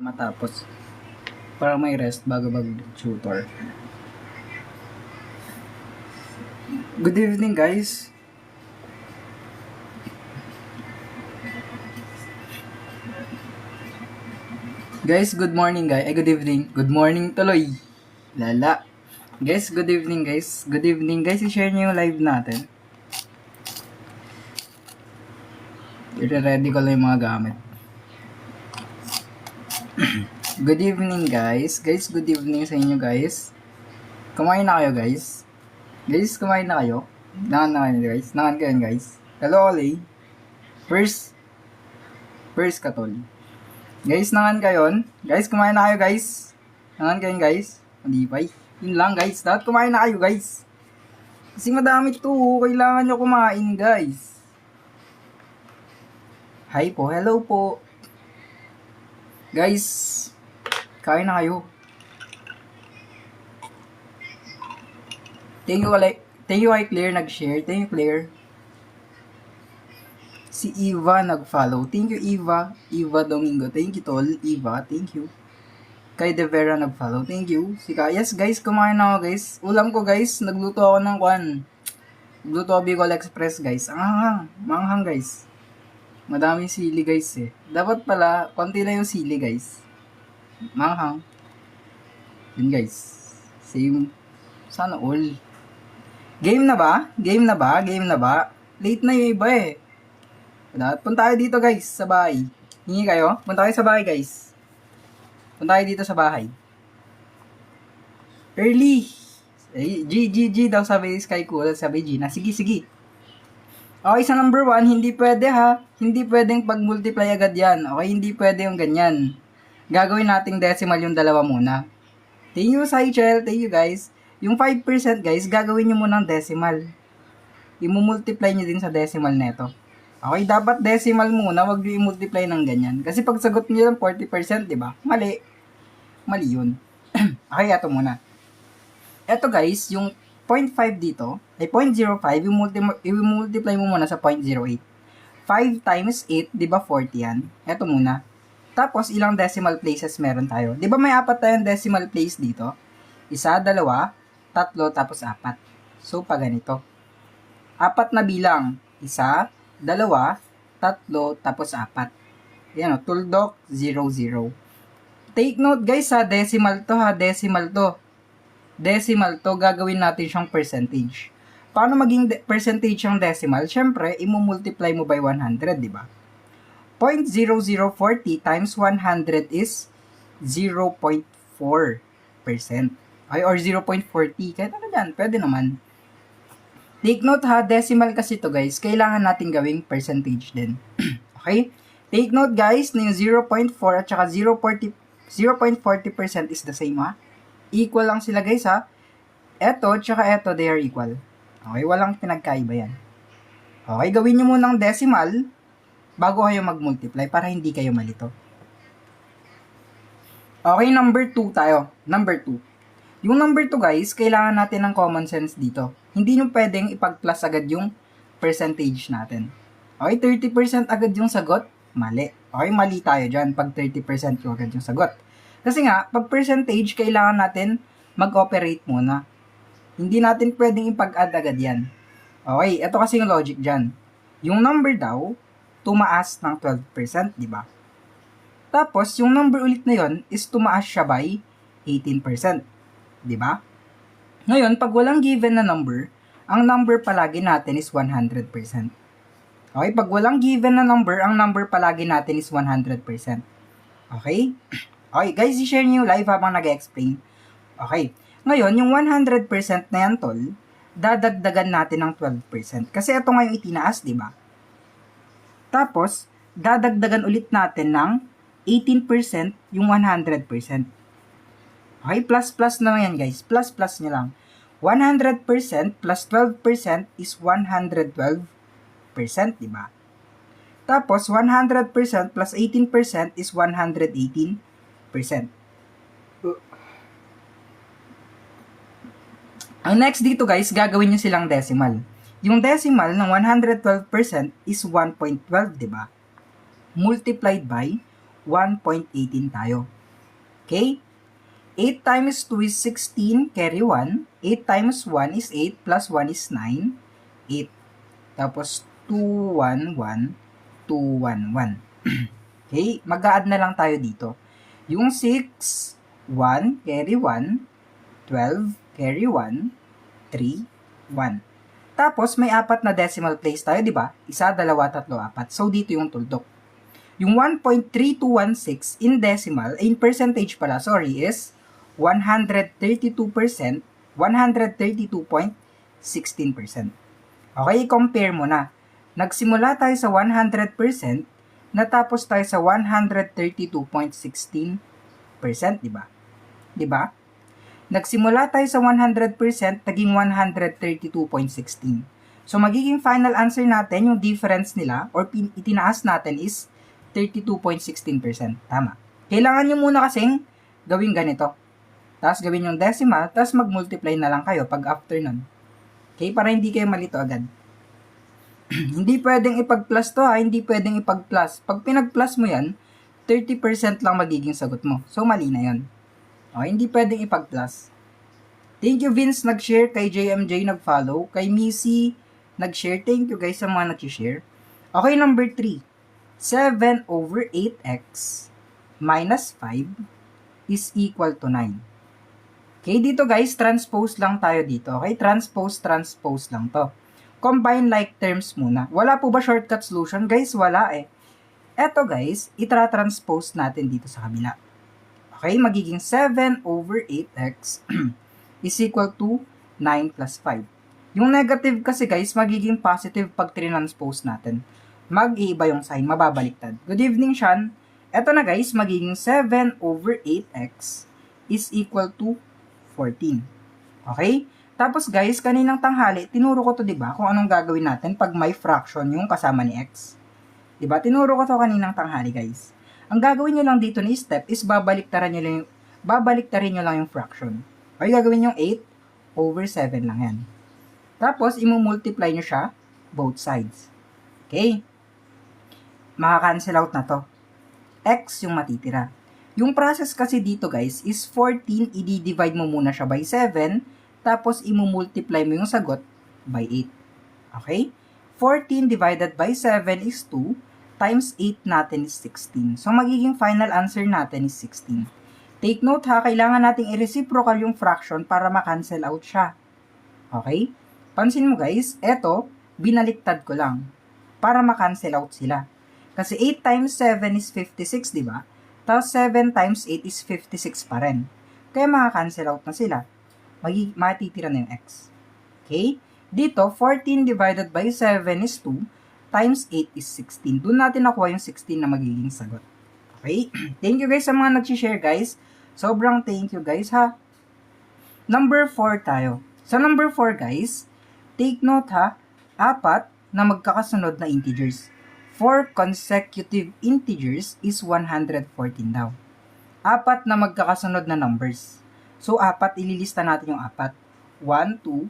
matapos. Para may rest bago mag-tutor. Good evening, guys. Guys, good morning, guys. Ay, good evening. Good morning tuloy. Lala. Guys, good evening, guys. Good evening, guys. I-share niyo yung live natin. I-ready ko lang yung mga gamit. Good evening, guys. Guys, good evening sa inyo, guys. Kumain na kayo, guys. Guys, kumain na kayo. Nangan na kayo, guys. Nangan kayo, guys. Hello, Ollie. First katol. Guys, nangan kayo. Guys, kumain na kayo, guys. Nangan kayo, guys. Hindi pa. Yun lang, guys. Dapat kumain na kayo, guys. Kasi madami to. Kailangan nyo kumain, guys. Hi po. Hello po. Guys, kain na kayo. Thank you kay Claire nag-share. Thank you, Claire. Si Eva nag-follow. Thank you, Eva. Eva Domingo. Thank you, tol. Eva, thank you. Kay De Vera nag-follow. Thank you. Si Yes, guys, kumain na ako, guys. Ulam ko, guys. Nagluto ako ng kwan. Nagluto ako Bicol Express, guys. Manghang, guys. Madaming sili, guys, eh. Dapat pala, konti lang yung sili, guys. Manghang. Yun, guys. Same. Sana all. Game na ba? Game na ba? Game na ba? Late na yung iba, eh. Punta tayo dito, guys, sa bahay. Hingi kayo? Punta kayo sa bahay, guys. Punta tayo dito sa bahay. Early. G daw sabi Sky Cool. Sabi Gina. Sige. Okay, sa number 1, hindi pwede ha. Hindi pwedeng pag-multiply agad yan. Okay, hindi pwede yung ganyan. Gagawin nating decimal yung dalawa muna. Thank you, Saichel. Thank you, guys. Yung 5%, guys, gagawin nyo muna ng decimal. I-multiply nyo din sa decimal neto. Okay, dapat decimal muna, wag nyo i-multiply ng ganyan. Kasi pag sagot nyo lang 40%, di ba? Mali yun. Okay, ito muna. Ito, guys, yung 0.5 dito, ay 0.05, i-multiply mo muna sa 0.08. 5 times 8, di ba 40 yan? Ito muna. Tapos, ilang decimal places meron tayo? Di ba may 4 tayong decimal place dito? 1, 2, 3, tapos 4. So, pag ganito. 4 na bilang. 1, 2, 3, tapos 4. Yan o, tuldok, 0, 0. Take note, guys, ha, decimal to, Decimal to, gagawin natin siyang percentage. Paano maging percentage yung decimal? Siyempre, i-multiply mo by 100, di ba? 0.0040 times 100 is 0.4%. Ay, or 0.40. Kahit ano yan, pwede naman. Take note ha, decimal kasi to, guys. Kailangan natin gawing percentage din. Okay? Take note, guys, na yung 0.4 at saka 0.40% is the same, ha? Equal lang sila, guys, ha? Eto, tsaka eto, they are equal. Okay, walang pinagkaiba yan. Okay, gawin nyo munang decimal bago kayo mag-multiply para hindi kayo malito. Okay, number 2 tayo. Number 2. Yung number 2, guys, kailangan natin ng common sense dito. Hindi nyo pwedeng ipag-plus agad yung percentage natin. Okay, 30% agad yung sagot. Mali. Okay, mali tayo dyan pag 30% yung agad yung sagot. Kasi nga, pag percentage, kailangan natin mag-operate muna. Hindi natin pwedeng ipag-add agad yan. Okay, ito kasi yung logic dyan. Yung number daw, tumaas ng 12%, di ba? Tapos, yung number ulit na yon is tumaas siya by 18%. Di ba? Ngayon, pag walang given na number, ang number palagi natin is 100%. Okay, pag walang given na number, ang number palagi natin is 100%. Okay? Okay, guys, i-share niyo live habang nag-explain. Okay. Ngayon, yung 100% na yan, tol, dadagdagan natin ng 12%. Kasi ito nga yung itinaas, di ba? Tapos, dadagdagan ulit natin ng 18% yung 100%. Okay, plus naman yan, guys. Plus nyo lang. 100% plus 12% is 112%, di ba? Tapos, 100% plus 18% is 118%. Ang next dito, guys, gagawin nyo silang decimal. Yung decimal ng 112% is 1.12, di ba? Multiplied by 1.18 tayo. Okay? 8 times 2 is 16, carry 1. 8 times 1 is 8, plus 1 is 9, 8. Tapos 2, 1, 1, 2, 1, 1. Okay? Mag-a-add na lang tayo dito. Yung 6, 1, carry 1, 12, carry 1, 3, 1. Tapos, may 4 na decimal place tayo, di ba? 1, 2, 3, 4. So, dito yung tuldok. Yung 1.3216 in decimal, in percentage pala, sorry, is 132%, 132.16%. Okay, compare mo na. Nagsimula tayo sa 100%, natapos tayo sa 132.16%, di ba? Di ba? Nagsimula tayo sa 100%, naging 132.16. So, magiging final answer natin, yung difference nila, or itinaas natin is 32.16%. Tama. Kailangan nyo muna kasing gawin ganito. Tapos gawin yung decimal, tapos mag-multiply na lang kayo pag after nun. Okay? Para hindi kayo malito agad. Hindi pwedeng ipag-plus to ha, hindi pwedeng ipag-plus. Pag pinag-plus mo yan, 30% lang magiging sagot mo. So, mali na yun. Okay, hindi pwedeng ipag-plus. Thank you Vince nag-share, kay JMJ nag-follow, kay Missy nag-share. Thank you guys sa mga nag-share. Okay, number 3. 7 over 8x minus 5 is equal to 9. Okay, dito guys, transpose lang tayo dito. Okay, transpose lang to. Combine like terms muna. Wala po ba shortcut solution? Guys, wala eh. Eto guys, itra-transpose natin dito sa kabila. Okay, magiging 7 over 8x is equal to 9 plus 5. Yung negative kasi guys, magiging positive pag transpose natin. Mag-iiba yung sign, mababaliktad. Good evening, Sean. Eto na guys, magiging 7 over 8x is equal to 14. Okay? Tapos guys, kaninang tanghali, tinuro ko to, diba, kung anong gagawin natin pag may fraction yung kasama ni x. Diba? Tinuro ko to kaninang tanghali, guys. Ang gagawin nyo lang dito ni step is babaliktarin nyo lang yung fraction. Okay, gagawin yung 8 over 7 lang yan. Tapos, imumultiply nyo siya both sides. Okay? Maka-cancel out na to. X yung matitira. Yung process kasi dito, guys, is 14, i-divide mo muna siya by 7, tapos imumultiply mo yung sagot by 8. Okay? 14 divided by 7 is 2, times 8 natin is 16. So, magiging final answer natin is 16. Take note ha, kailangan nating i-reciprocal yung fraction para ma-cancel out siya. Okay? Pansin mo guys, eto, binaliktad ko lang para ma-cancel out sila. Kasi 8 times 7 is 56, di ba? Tapos 7 times 8 is 56 pa rin. Kaya maka-cancel out na sila. Matitira na yung x. Okay? Dito, 14 divided by 7 is 2, times 8 is 16. Doon natin nakuha yung 16 na magiging sagot. Okay? Thank you guys sa mga nag-share guys. Sobrang thank you guys ha. Number 4 tayo. Sa number 4 guys, take note ha, 4 na magkakasunod na integers. 4 consecutive integers is 114 daw. 4 na magkakasunod na numbers. So, 4, ililista natin yung 4. 1, 2,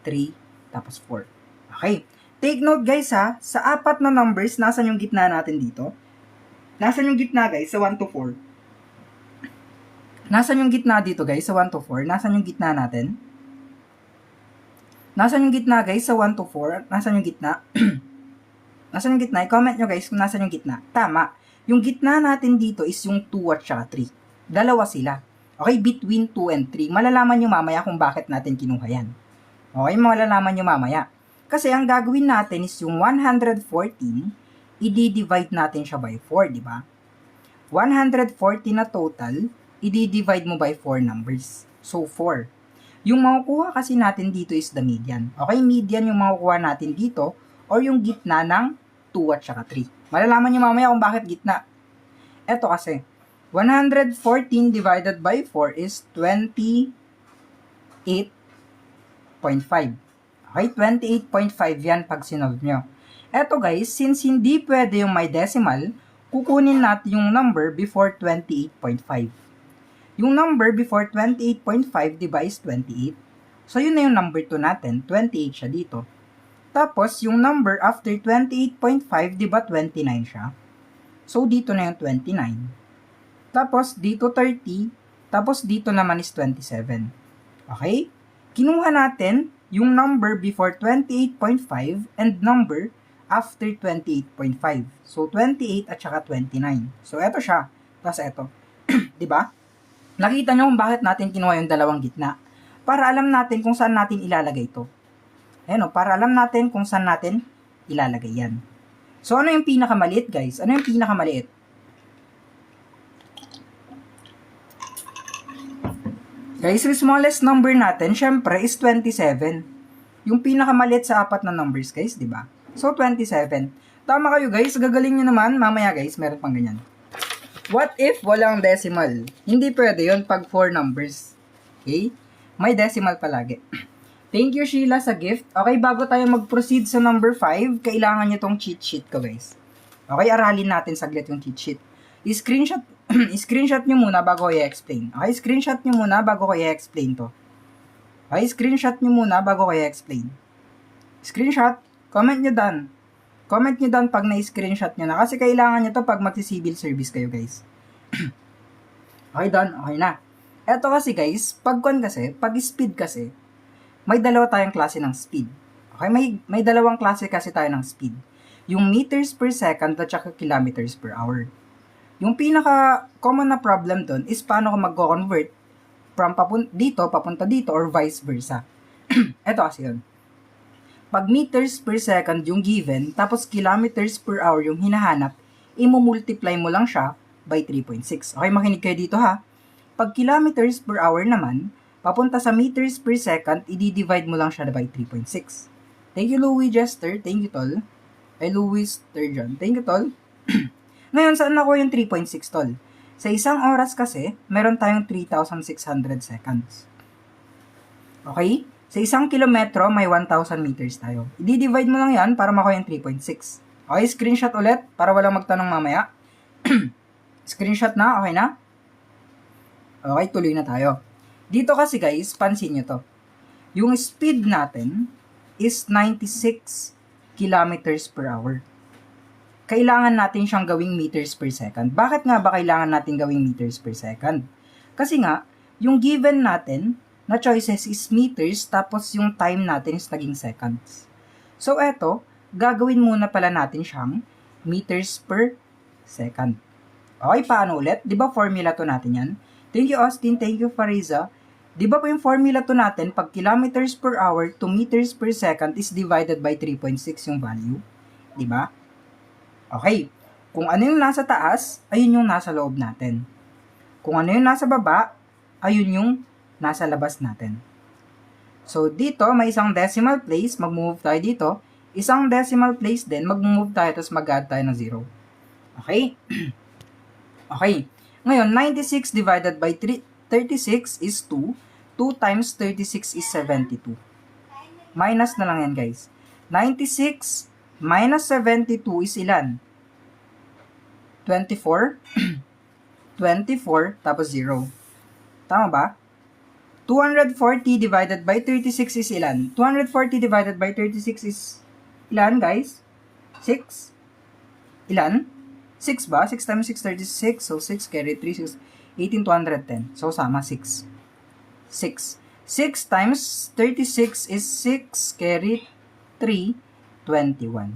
3, tapos 4. Okay. Take note guys ha, sa 4 na numbers, nasan yung gitna natin dito? Nasan yung gitna guys sa 1 to 4? Nasan yung gitna dito guys sa 1 to 4? Nasan yung gitna natin? Nasan yung gitna guys sa 1 to 4? Nasan yung gitna? Nasan yung gitna? I-comment nyo guys kung nasan yung gitna. Tama. Yung gitna natin dito is yung 2 at saka 3. Dalawa sila. Okay, between 2 and 3. Malalaman nyo mamaya kung bakit natin kinuha yan. Okay, malalaman nyo mamaya. Kasi ang gagawin natin is yung 114, i-divide natin siya by 4, di ba? 114 na total, i-divide mo by 4 numbers. So, 4. Yung makukuha kasi natin dito is the median. Okay, median yung makukuha natin dito or yung gitna ng 2 at saka 3. Malalaman nyo mamaya kung bakit gitna. Eto kasi, 114 divided by 4 is 28.5. Okay, 28.5 yan pag sinolve nyo. Eto guys, since hindi pwede yung may decimal, kukunin natin yung number before 28.5. Yung number before 28.5, diba, is 28. So, yun na yung number 2 natin. 28 siya dito. Tapos, yung number after 28.5, diba, 29 siya. So, dito na yung 29. Tapos, dito 30. Tapos, dito naman is 27. Okay? Kinuha natin yung number before 28.5 and number after 28.5. So, 28 at saka 29. So, eto siya. Tapos, eto. Diba? Nakita nyo kung bakit natin kinuha yung dalawang gitna. Para alam natin kung saan natin ilalagay ito. Ayan o, para alam natin kung saan natin ilalagay yan. So, ano yung pinakamaliit, guys? Ano yung pinakamaliit? Guys, yung smallest number natin, syempre, is 27. Yung pinakamaliit sa apat na numbers, guys, di ba? So, 27. Tama kayo, guys. Gagaling nyo naman. Mamaya, guys, meron pang ganyan. What if walang decimal? Hindi pwede yun pag 4 numbers. Okay? May decimal palagi. Thank you, Sheila, sa gift. Okay, bago tayo mag-proceed sa number 5, kailangan nyo tong cheat sheet ko, guys. Okay, aralin natin saglit yung cheat sheet. I-screenshot screenshot nyo muna bago ko i-explain. Okay, screenshot nyo muna bago ko i-explain to. Okay, screenshot nyo muna bago ko i-explain. Screenshot, comment nyo down. Comment nyo down pag na-screenshot nyo na. Kasi kailangan nyo to pag magsi-civil service kayo, guys. Okay, done. Okay na. Eto kasi, guys, pag speed kasi, may dalawa tayong klase ng speed. Okay, may dalawang klase kasi tayo ng speed. Yung meters per second at saka kilometers per hour. Yung pinaka-common na problem doon is paano ko mag-convert from papunta dito or vice versa. Eto kasi yun. Pag meters per second yung given, tapos kilometers per hour yung hinahanap, imumultiply mo lang siya by 3.6. Okay, makinig kayo dito ha. Pag kilometers per hour naman, papunta sa meters per second, i-divide mo lang siya by 3.6. Thank you, Louis Jester. Thank you, Tol. Louis Sturgeon. Thank you, Tol. Ngayon, saan ako yung 3.6, Tol? Sa isang oras kasi, meron tayong 3,600 seconds. Okay? Sa isang kilometro, may 1,000 meters tayo. I-divide mo lang yan para makuha yung 3.6. Okay, screenshot ulit para walang magtanong mamaya. Screenshot na, okay na? Okay, tuloy na tayo. Dito kasi guys, pansin nyo to. Yung speed natin is 96 kilometers per hour. Kailangan natin siyang gawing meters per second. Bakit nga ba kailangan natin gawing meters per second? Kasi nga, yung given natin na choices is meters, tapos yung time natin is naging seconds. So, eto, gagawin muna pala natin siyang meters per second. Okay, paano ulit? Di ba formula to natin yan? Thank you, Austin. Thank you, Fariza. Di ba po yung formula to natin, pag kilometers per hour to meters per second is divided by 3.6 yung value? Di ba? Okay. Kung ano yung nasa taas, ayun yung nasa loob natin. Kung ano yung nasa baba, ayun yung nasa labas natin. So, dito, may isang decimal place, mag-move tayo dito. Isang decimal place din, mag-move tayo, tapos mag-add tayo ng 0. Okay? Okay. Ngayon, 96 divided by 36 is 2. 2 times 36 is 72. Minus na lang yan, guys. 96 minus 72 is ilan? 24. 24, tapos 0. Tama ba? 240 divided by 36 is ilan? 240 divided by 36 is ilan, guys? 6? Ilan? 6 ba? 6 times 6, 36. So, 6 carry 3, 6, 18, 210. So, sama 6. 6. 6 times 36 is 6 carry 3, 21.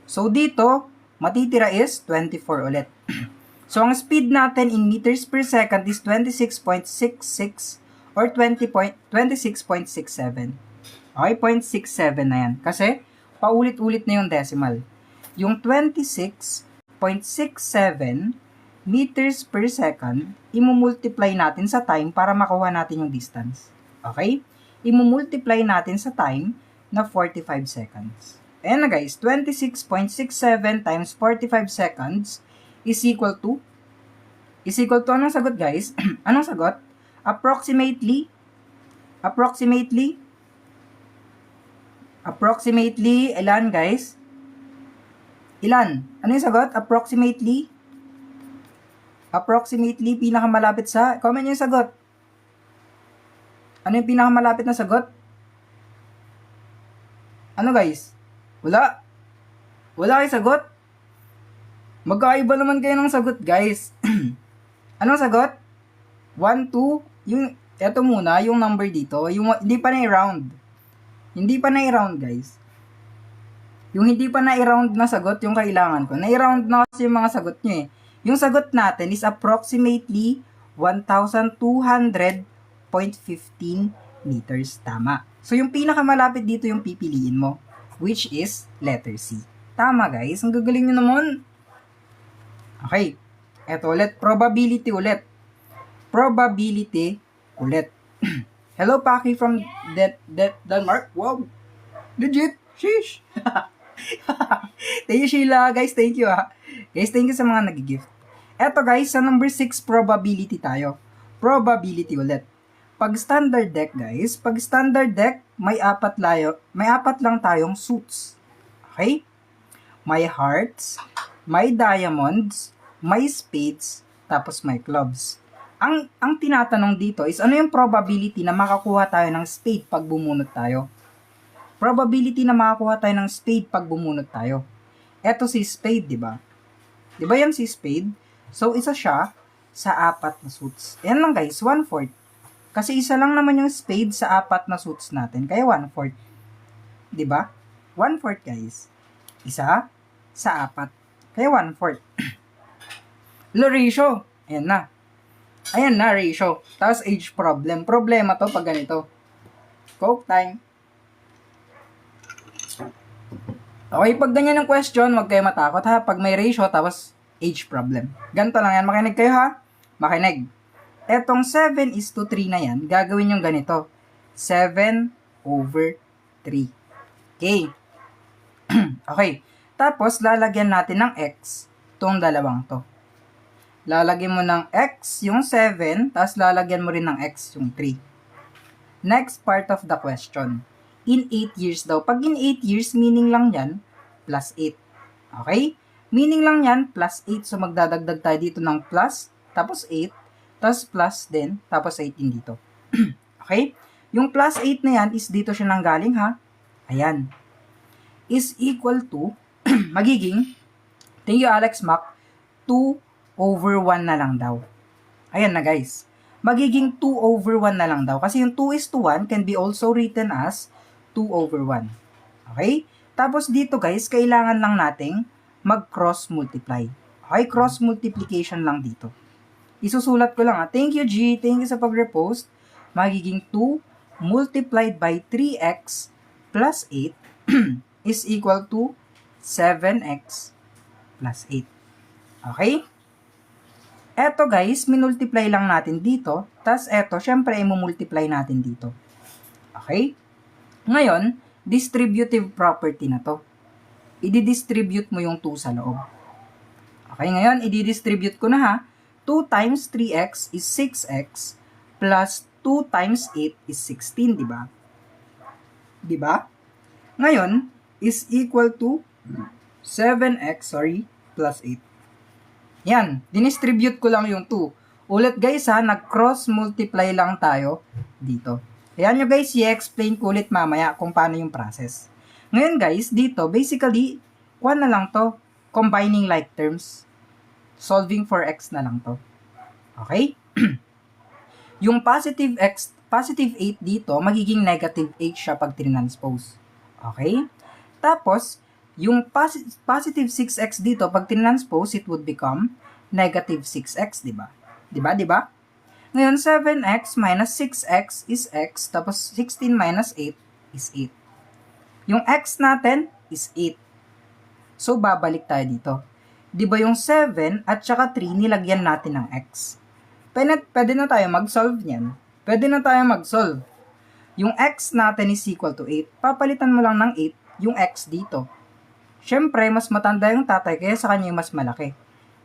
So, dito, matitira is 24 ulit. So, ang speed natin in meters per second is 26.66 or 26.67. Okay, 0.67 na yan. Kasi, paulit-ulit na yung decimal. Yung 26.67 meters per second, imumultiply natin sa time para makuha natin yung distance. Okay? Imumultiply natin sa time na 45 seconds. Ayan na guys, 26.67 times 45 seconds is equal to anong sagot guys? Anong sagot? Approximately, ilan guys? Ilan? Ano yung sagot? Approximately, pinakamalapit sa, comment nyo yung sagot. Ano yung pinakamalapit na sagot? Ano guys? Wala kayong sagot? Magkaiba naman kayo ng sagot guys. Anong sagot? 1, 2, eto muna, yung number dito, hindi pa na-round. Hindi pa na-round, guys. Yung hindi pa na-round na sagot, yung kailangan ko. Na-round na kasi yung mga sagot nyo eh. Yung sagot natin is approximately 1,200.15 meters. Tama. So, yung pinakamalapit dito yung pipiliin mo, which is letter C. Tama, guys. Ang gagaling nyo naman. Okay. Eto ulit. Probability ulit. Probability ulit. Hello, Paki from Denmark. Wow. Legit. Sheesh. Thank you, Sheila. Guys, thank you ha. Guys, thank you sa mga nag-gift. Eto guys, sa number 6 probability tayo. Probability ulit. Pag standard deck guys, pag standard deck, may apat lang tayong suits. Okay? May hearts, may diamonds, may spades, tapos may clubs. Ang tinatanong dito is ano yung probability na makakuha tayo ng spade pag bumunot tayo? Probability na makakuha tayo ng spade pag bumunot tayo. Eto si spade, di ba? Di ba yan si spade? So, isa siya sa apat na suits. Yan lang guys, 1/4. Kasi isa lang naman yung spade sa apat na suits natin. Kaya 1/4. Di ba? 1/4 guys. Isa sa apat. Kaya 1/4. Lo ratio. Ayan na. Ayan na, ratio. Tapos age problem. Problema to pag ganito. Coke time. Okay, pag ganyan ang question, huwag kayo matakot ha. Pag may ratio, tapos age problem. Ganito lang yan. Makinig kayo ha. Makinig. Etong 7:3 na yan, gagawin yung ganito. 7/3. Okay. Okay. Tapos, lalagyan natin ng x itong dalawang to. Lalagyan mo ng x yung 7, tapos lalagyan mo rin ng x yung 3. Next part of the question. In 8 years daw. Pag in 8 years, meaning lang yan, plus 8. Okay? Meaning lang yan, plus 8. So, magdadagdag tayo dito ng plus, tapos 8, tapos plus din, tapos 8 din dito. Okay? Yung plus 8 na yan is dito siya nanggaling ha. Ayan. Is equal to, magiging, thank you Alex Mac, 2/1 na lang daw. Ayan na guys. Magiging 2/1 na lang daw. Kasi yung 2:1 can be also written as 2/1. Okay? Tapos dito guys, kailangan lang nating mag-cross multiply. Okay? Cross multiplication lang dito. Isusulat ko lang ha. Thank you G. Thank you sa pag-repost. Magiging 2 multiplied by 3x plus 8 is equal to 7x plus 8. Okay? Eto guys, minultiply lang natin dito. Tas eto, syempre, i-multiply natin dito. Okay? Ngayon, distributive property na to. I-distribute mo yung 2 sa loob. Okay, ngayon, i-distribute ko na ha. 2 times 3x is 6x plus 2 times 8 is 16, di ba? Di ba? Ngayon, is equal to 7x, plus 8. Yan, dinistribute ko lang yung 2. Ulit guys ha, nag-cross multiply lang tayo dito. Ayan nyo guys, i-explain ko ulit mamaya kung paano yung process. Ngayon guys, dito, basically, kuha na lang to. Combining like terms. Solving for x na lang to. Okay? Yung positive 8 dito, magiging negative 8 siya pag trinanspose. Okay? Tapos, yung positive 6x dito, pag tinranspose, it would become negative 6x, di ba? Di ba? Ngayon, 7x minus 6x is x, tapos 16 minus 8 is 8. Yung x natin is 8. So, babalik tayo dito. Di ba yung 7 at saka 3, nilagyan natin ng x. Pwede na tayo mag-solve niyan. Pwede na tayo mag-solve. Yung x natin is equal to 8. Papalitan mo lang ng 8 yung x dito. Siyempre, mas matanda yung tatay, kaya sa kanya yung mas malaki.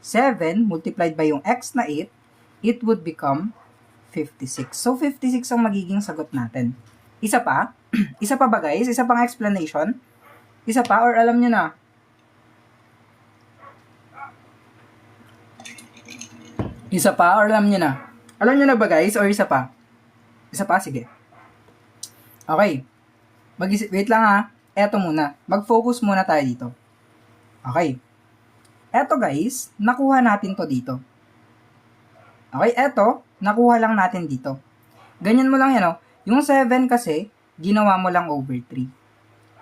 7 multiplied by yung x na 8, it would become 56. So, 56 ang magiging sagot natin. Isa pa? Isa pa ba guys? Isa pang explanation? Isa pa or alam nyo na? Isa pa or alam nyo na? Alam nyo na ba guys or isa pa? Isa pa? Sige. Okay. Wait lang ha. Eto muna. Mag-focus muna tayo dito. Okay. Eto guys, nakuha natin to dito. Okay, eto, nakuha lang natin dito. Ganyan mo lang yan, oh. Yung 7 kasi, ginawa mo lang over 3.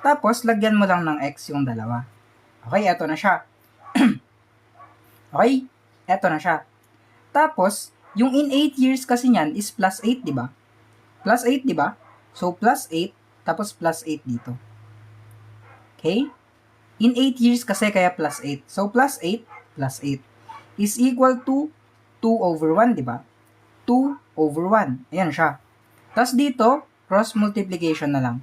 Tapos, lagyan mo lang ng x yung dalawa. Okay, eto na siya. Okay, eto na siya. Tapos, yung in 8 years kasi niyan is plus 8, di ba? Plus 8, di ba? So, plus 8, tapos plus 8 dito. Okay? In 8 years kasi kaya plus 8. So, plus 8 is equal to 2 over 1, di ba? 2 over 1. Ayan siya. Tapos dito, cross multiplication na lang.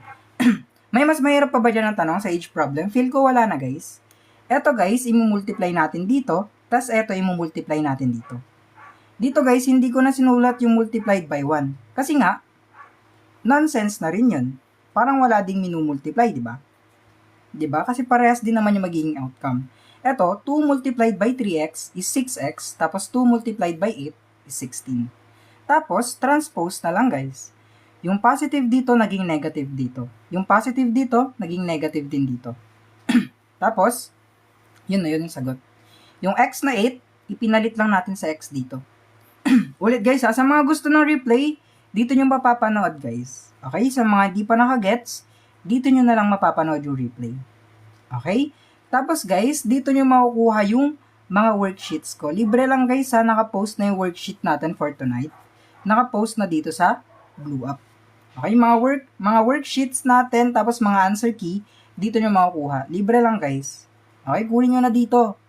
May mas mahirap pa ba dyan ng tanong sa each problem? Feel ko wala na, guys. Eto, guys, imumultiply natin dito. Tapos eto, imumultiply natin dito. Dito, guys, hindi ko na sinulat yung multiplied by 1. Kasi nga, nonsense na rin yun. Parang wala ding minumultiply, di ba? Di ba? Kasi parehas din naman yung magiging outcome. Eto, 2 multiplied by 3x is 6x. Tapos 2 multiplied by 8 is 16. Tapos, transpose na lang, guys. Yung positive dito, naging negative dito. Yung positive dito, naging negative din dito. Tapos, yun na yun yung sagot. Yung x na 8, ipinalit lang natin sa x dito. Ulit, guys, ha? Sa mga gusto ng replay, dito nyo mapapanood, guys. Okay? Sa mga di pa nakagets, dito nyo na lang mapapanood yung replay. Okay? Tapos, guys, dito nyo makukuha yung mga worksheets ko. Libre lang, guys, ha? Nakapost na yung worksheet natin for tonight. Nakapost na dito sa Blue Up. Okay, mga worksheets natin, tapos mga answer key, dito nyo makukuha. Libre lang, guys. Okay, kunin nyo na dito.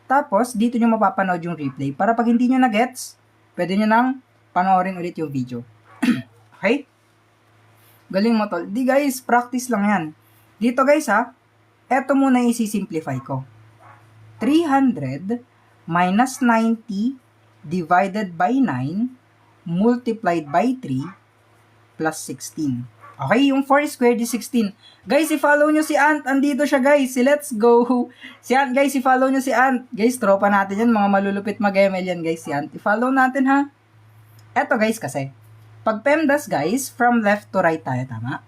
Tapos, dito nyo mapapanood yung replay. Para pag hindi nyo na-gets, pwede nyo nang panoorin ulit yung video. Okay? Galing mo, tol. Di, guys, practice lang yan. Dito, guys, ha, eto muna isi-simplify ko. 300 minus 90 divided by 9 multiplied by 3 plus 16. Okay, yung 4 squared is 16. Guys, i-follow nyo si Ant. Andito siya, guys. Si Let's Go. Si Ant, guys, i-follow nyo si Ant. Guys, tropa natin yan. Mga malulupit mag-ML yan, guys. Si Ant. I-follow natin, ha? Eto, guys, kasi. Pag PEMDAS, guys, from left to right tayo, tama?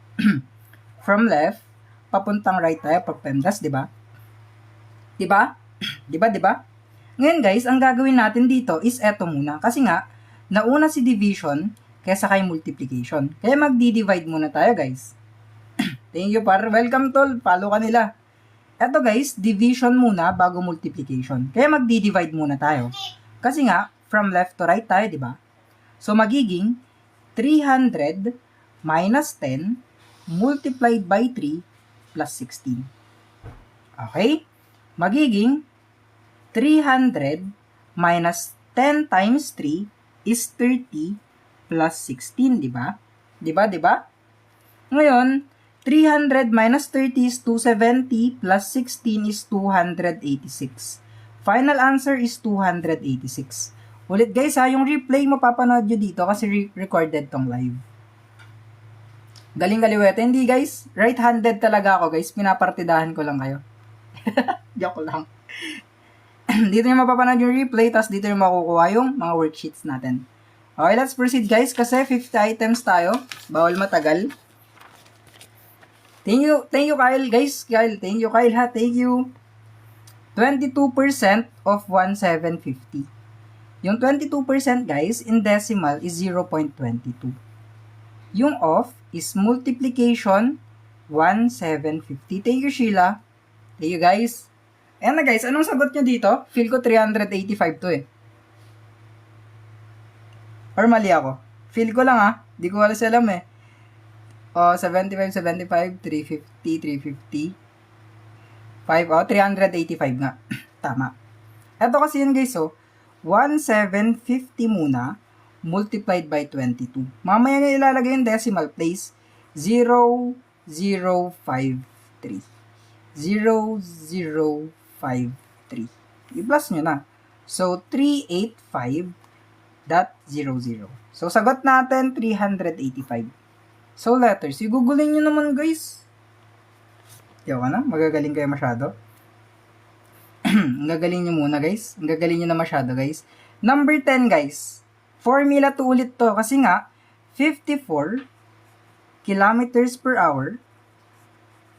From left, papuntang right tayo pag PEMDAS, di ba? Di ba? Di ba? Ngayon, guys, ang gagawin natin dito is eto muna. Kasi nga, nauna si division kaysa kay multiplication. Kaya magdi-divide muna tayo, guys. Thank you, par. Welcome, tol. Follow ka nila. Eto, guys, division muna bago multiplication. Kaya magdi-divide muna tayo. Kasi nga, from left to right tayo, di ba? So, magiging 300 minus 10 multiplied by 3 plus 16. Okay? Magiging 300 minus 10 times 3 is 30 plus 16, di ba? Di ba? Ngayon, 300 minus 30 is 270 plus 16 is 286. Final answer is 286. Ulit, guys, ha, yung replay mapapanood nyo dito kasi recorded tong live. Galing-galiwete. Hindi, guys. Right-handed talaga ako, guys. Pinapartidahan ko lang kayo. Joke lang. Dito nyo mapapanood yung replay, tapos dito nyo makukuha yung mga worksheets natin. Okay, let's proceed, guys, kasi 50 items tayo. Bawal matagal. Thank you, Kyle, guys. Thank you, Kyle, ha. Thank you. 22% of 1,750. Yung 22%, guys, in decimal is 0.22. Yung off is multiplication 1,750. Thank you, Sheila. Thank you, guys. Ayan na, guys. Anong sagot nyo dito? Feel ko 385 to, eh. Or mali ako? Feel ko lang, ha. Di ko alam, eh. 75, 350. 5, 385 nga. Tama. Ito kasi yun, guys, 1,750 muna multiplied by 22. Mamaya nyo ilalagay yung decimal place. 0,053. 0,053. I-plus nyo na. So, 385.00. So, sagot natin, 385. So, letters. I-googlein nyo naman, guys. Diyo ka na? Magagaling kayo masyado. Ang gagaling nyo muna, guys. Ang gagaling nyo na masyado, guys. Number 10, guys. Formula 2 ulit to. Kasi nga, 54 kilometers per hour.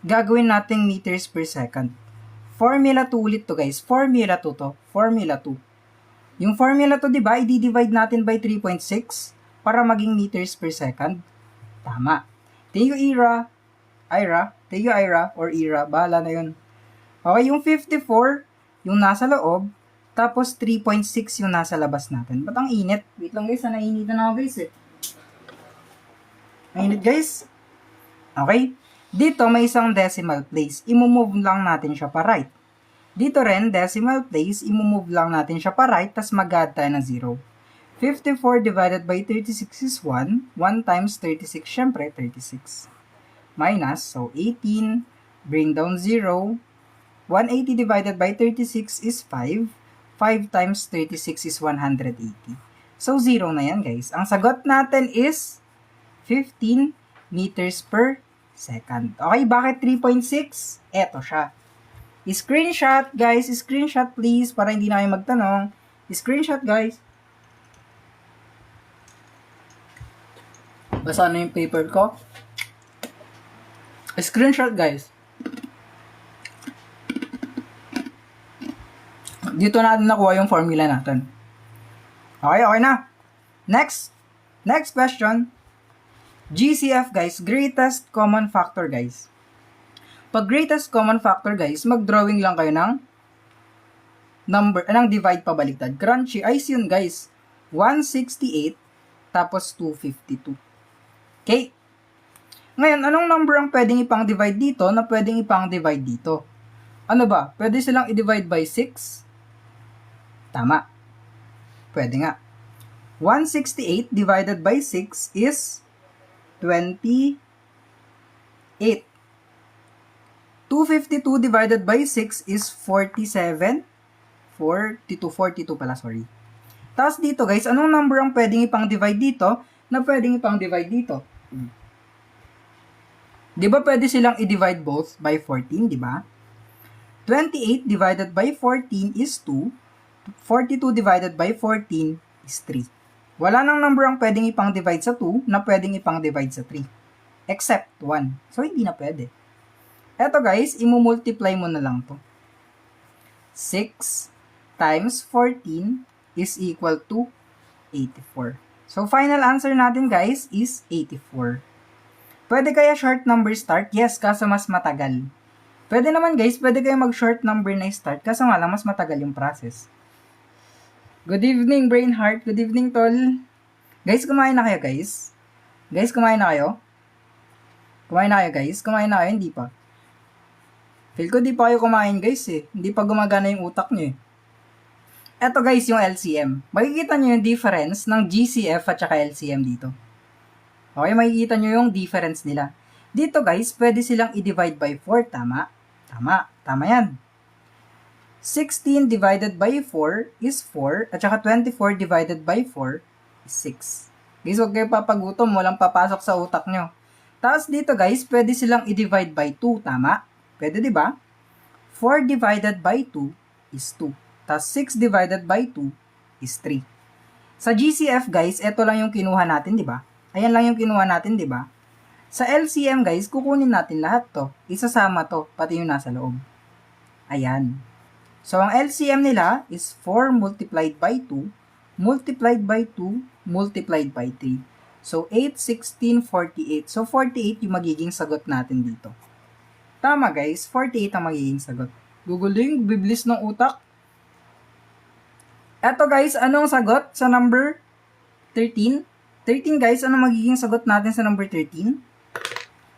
Gagawin natin meters per second. Formula 2 ulit to, guys. Formula 2 to. Formula 2. Yung formula to, di ba, i-divide natin by 3.6 para maging meters per second. Tama. Thank you, Ira. Thank you, Ira, or Ira. Bahala na yun. Okay, yung 54, yung nasa loob, tapos 3.6 yung nasa labas natin. Ba't ang init? Wait lang guys, nainitan na ako guys eh. Mainit guys? Okay. Dito may isang decimal place. I-move lang natin siya pa right. Dito rin, decimal place, i-move lang natin siya pa right, tas mag-add tayo ng 0. 54 divided by 36 is 1. 1 times 36, syempre, 36. Minus, so 18, bring down 0. 180 divided by 36 is 5. 5 times 36 is 180. So, 0 na yan, guys. Ang sagot natin is 15 meters per second. Okay, bakit 3.6? Eto siya. Screenshot, guys. Screenshot, please, para hindi na kayo magtanong. Screenshot, guys. Basa na yung paper ko. Screenshot, guys. Dito natin nakuha yung formula natin. Okay, okay na. Next question. GCF, guys. Greatest common factor, guys. Pag greatest common factor, guys, mag-drawing lang kayo ng divide pabaliktad. Crunchy ice yun, guys. 168 tapos 252. Okay. Ngayon, anong number ang pwedeng ipang-divide dito na pwedeng ipang-divide dito? Ano ba? Pwede silang i-divide by 6? Tama. Pwede nga. 168 divided by 6 is 28. 252 divided by 6 is 47. 42 pala, sorry. Tapos dito, guys, anong number ang pwedeng ipang-divide dito na pwedeng ipang-divide dito? Di ba pwede silang i-divide both by 14, di ba? 28 divided by 14 is 2. 42 divided by 14 is 3. Wala nang number ang pwedeng ipang-divide sa 2 na pwedeng ipang-divide sa 3. Except 1. So, hindi na pwede. Eto guys, imu-multiply mo na lang to. 6 times 14 is equal to 84. So, final answer natin guys is 84. Pwede kaya short number start? Yes, kaso mas matagal. Pwede naman guys, pwede kayo mag-short number na start kaso nga lang mas matagal yung process. Good evening, Brainheart. Good evening, Tol. Guys, kumain na kayo guys? Guys, kumain na kayo? Kumain na kayo guys? Kumain na kayo? Hindi pa. Feel ko di pa kayo kumain guys eh. Hindi pa gumagana yung utak nyo eh. Eto guys yung LCM. Makikita nyo yung difference ng GCF at saka LCM dito. Okay, makikita nyo yung difference nila. Dito guys, pwede silang i-divide by 4. Tama? Tama yan. 16 divided by 4 is 4. At saka 24 divided by 4 is 6. Guys, huwag kayo papagutom. Walang papasok sa utak nyo. Tapos dito guys, pwede silang i-divide by 2. Tama? Pwede, di ba? 4 divided by 2 is 2. Tapos 6 divided by 2 is 3. Sa GCF, guys, ito lang yung kinuha natin, di ba? Ayan lang yung kinuha natin, di ba? Sa LCM, guys, kukunin natin lahat to. Isasama to, pati yung nasa loob. Ayan. So, ang LCM nila is 4 multiplied by 2, multiplied by 2, multiplied by 3. So, 8, 16, 48. So, 48 yung magiging sagot natin dito. Tama guys, 48 ang magiging sagot. Googling, biblis ng utak. Eto guys, anong sagot sa number 13? 13 guys, anong magiging sagot natin sa number 13?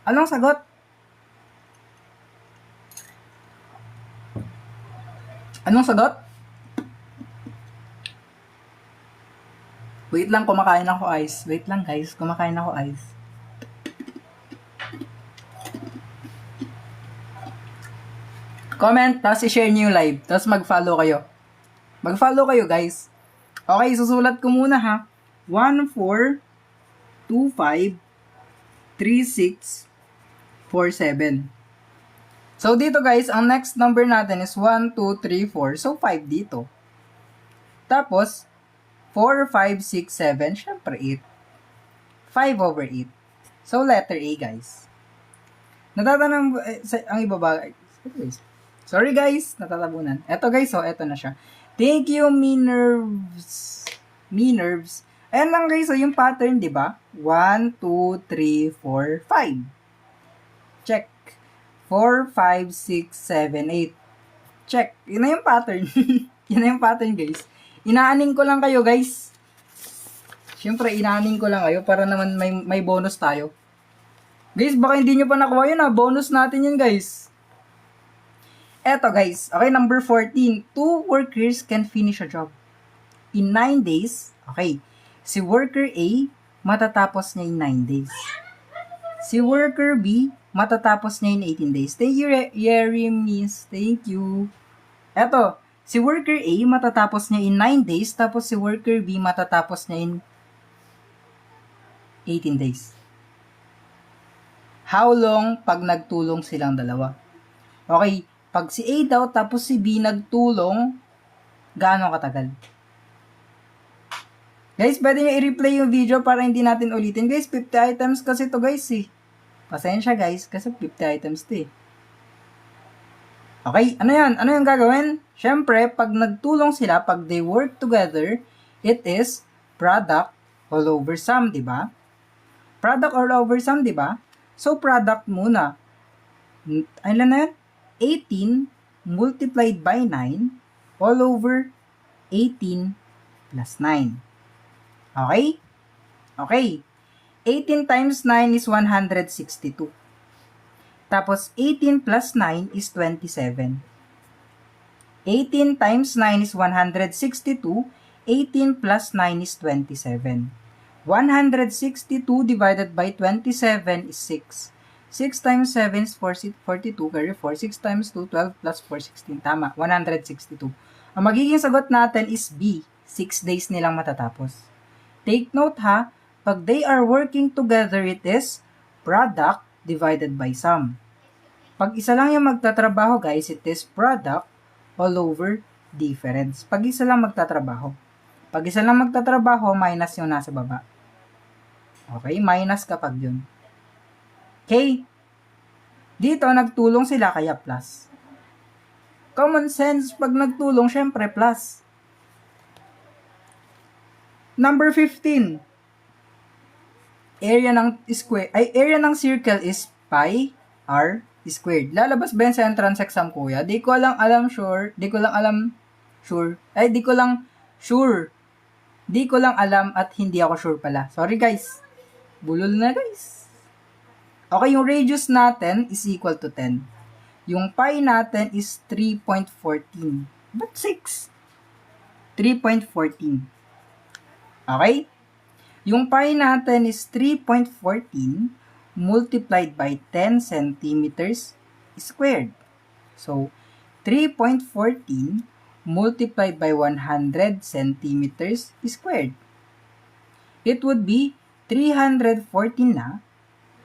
Anong sagot? Anong sagot? Wait lang, kumakain ako ice. Wait lang guys, kumakain ako ice. Comment, tapos i-share nyo yung live. Tapos mag-follow kayo. Mag-follow kayo, guys. Okay, susulat ko muna ha. 1, 4, 2, 5, 3, 6, 4, 7. So, dito guys, ang next number natin is 1, 2, 3, 4. So, 5 dito. Tapos, 4, 5, 6, 7. Syempre, 8. 5 over 8. So, letter A, guys. Natatanong, ang iba ba? Sorry guys, natatabunan. Eto guys, eto na siya. Thank you, Minerves. Minerves. Ayan lang guys, so yung pattern, di ba? 1, 2, 3, 4, 5. Check. 4, 5, 6, 7, 8. Check. Yun na yung pattern. Yun na yung pattern, guys. Inaaning ko lang kayo, guys. Siyempre, inaaning ko lang kayo para naman may bonus tayo. Guys, baka hindi nyo pa nakuha yun, ha? Bonus natin yun, guys. Eto, guys. Okay, number 14. 2 workers can finish a job in 9 days. Okay. Si worker A, matatapos niya in 9 days. Si worker B, matatapos niya in 18 days. Thank you, Yeremis. Thank you. Eto, si worker A, matatapos niya in 9 days, tapos si worker B, matatapos niya in 18 days. How long pag nagtulong silang dalawa? Okay, pag si A daw, tapos si B nagtulong, gaano katagal? Guys, pwede nyo i-replay yung video para hindi natin ulitin. Guys, 50 items kasi to guys eh. Pasensya guys, kasi 50 items to eh. Okay, ano yan? Ano yung gagawin? Siyempre, pag nagtulong sila, pag they work together, it is product all over sum, di ba? Product all over sum, di ba? So, product muna. Ano na yan? 18 multiplied by 9 all over 18 plus 9. Okay? Okay. 18 times 9 is 162. Tapos, 18 plus 9 is 27. 18 times 9 is 162. 18 plus 9 is 27. 162 divided by 27 is 6. 6 times 7 is 42, carry 4. 6 times 2, 12 plus 4, 16. Tama, 162. Ang magiging sagot natin is B. 6 days nilang matatapos. Take note ha, pag they are working together, it is product divided by sum. Pag isa lang yung magtatrabaho guys, it is product all over difference. Pag isa lang magtatrabaho. Pag isa lang magtatrabaho, minus yung nasa baba. Okay, minus kapag yun. Okay, dito nagtulong sila kaya plus. Common sense, pag nagtulong, syempre plus. Number 15. Area ng circle is pi r squared. Lalabas ba yan sa entrance exam, kuya? Di ko lang sure. Di ko lang alam at hindi ako sure pala. Sorry guys. Bulol na guys. Okay, yung radius natin is equal to 10. Yung pi natin is 3.14. Ba't 6? 3.14. Okay? Yung pi natin is 3.14 multiplied by 10 centimeters squared. So, 3.14 multiplied by 100 centimeters squared. It would be 314 na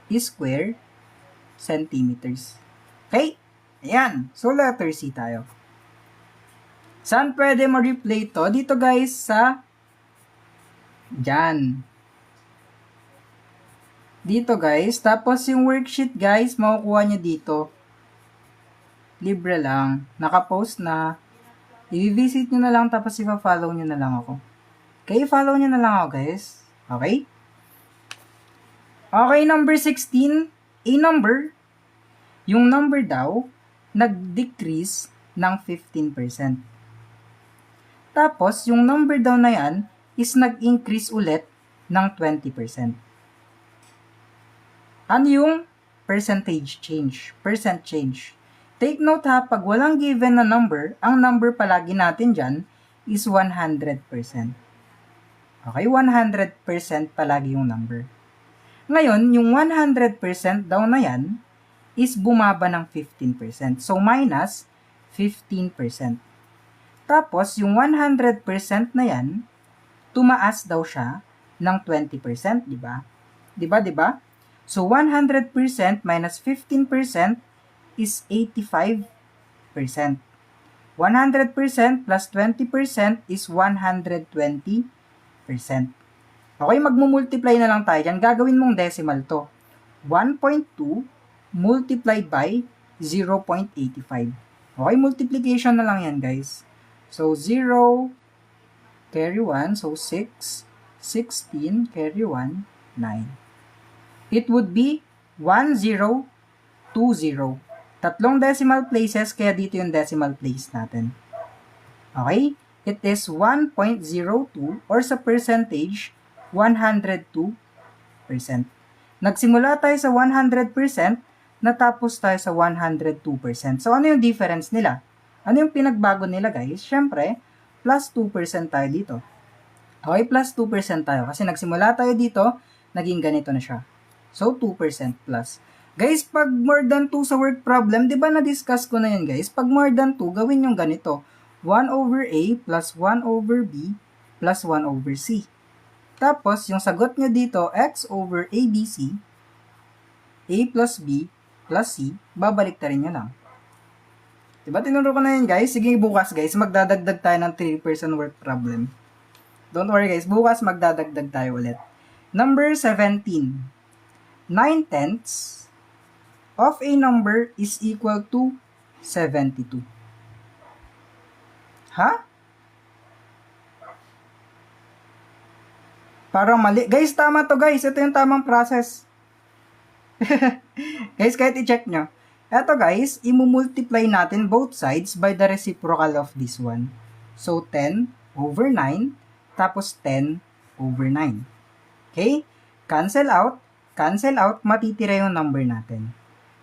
square centimeters. Okay? Ayan. So, letter C tayo. Saan pwede ma-replay to? Dito guys sa dyan. Dito guys. Tapos yung worksheet guys, makukuha nyo dito. Libre lang. Nakapost na. I-visit nyo na lang tapos i-follow nyo na lang ako. Okay, follow nyo na lang ako guys. Okay? Okay, number 16. A number. Yung number daw, nag-decrease ng 15%. Tapos, yung number daw na yan is nag-increase ulit ng 20%. Ano yung percentage change? Percent change. Take note ha, pag walang given na number, ang number palagi natin dyan is 100%. Okay, 100% palagi yung number. Ngayon, yung 100% daw na yan is bumaba ng 15%. So, minus 15%. Tapos, yung 100% na yan, tumaas daw siya ng 20%, di ba? Di ba? So, 100% minus 15% is 85%. 100% plus 20% is 120%. Okay, magmumultiply na lang tayo dyan. Gagawin mong decimal to. 1.2 multiplied by 0.85. Okay, multiplication na lang yan, guys. So, 0, carry 1. So, 6, 16, carry 1, 9. It would be 1020. Tatlong decimal places, kaya dito yung decimal place natin. Okay? It is 1.02 or sa percentage, 102%. Nagsimula tayo sa 100%, natapos tayo sa 102%. So, ano yung difference nila? Ano yung pinagbago nila, guys? Siyempre, plus 2% tayo dito. Okay, plus 2% tayo. Kasi nagsimula tayo dito, naging ganito na siya. So, 2% plus. Guys, pag more than 2 sa word problem, di ba na-discuss ko na yun, guys? Pag more than 2, gawin yung ganito. 1 over A plus 1 over B plus 1 over C. Tapos, yung sagot nyo dito, x over ABC, A plus B plus C, babalik ta rin nyo lang. Diba, tinuro ko na yun, guys? Sige, bukas, guys, magdadagdag tayo ng 3% word problem. Don't worry, guys. Bukas, magdadagdag tayo ulit. Number 17. 9/10 of a number is equal to 72. Ha? Parang mali. Guys, tama to, guys. Ito yung tamang process. Guys, kahit i-check nyo. Ito, guys, imumultiply natin both sides by the reciprocal of this one. So, 10 over 9, tapos 10 over 9. Okay? Cancel out, matitira yung number natin.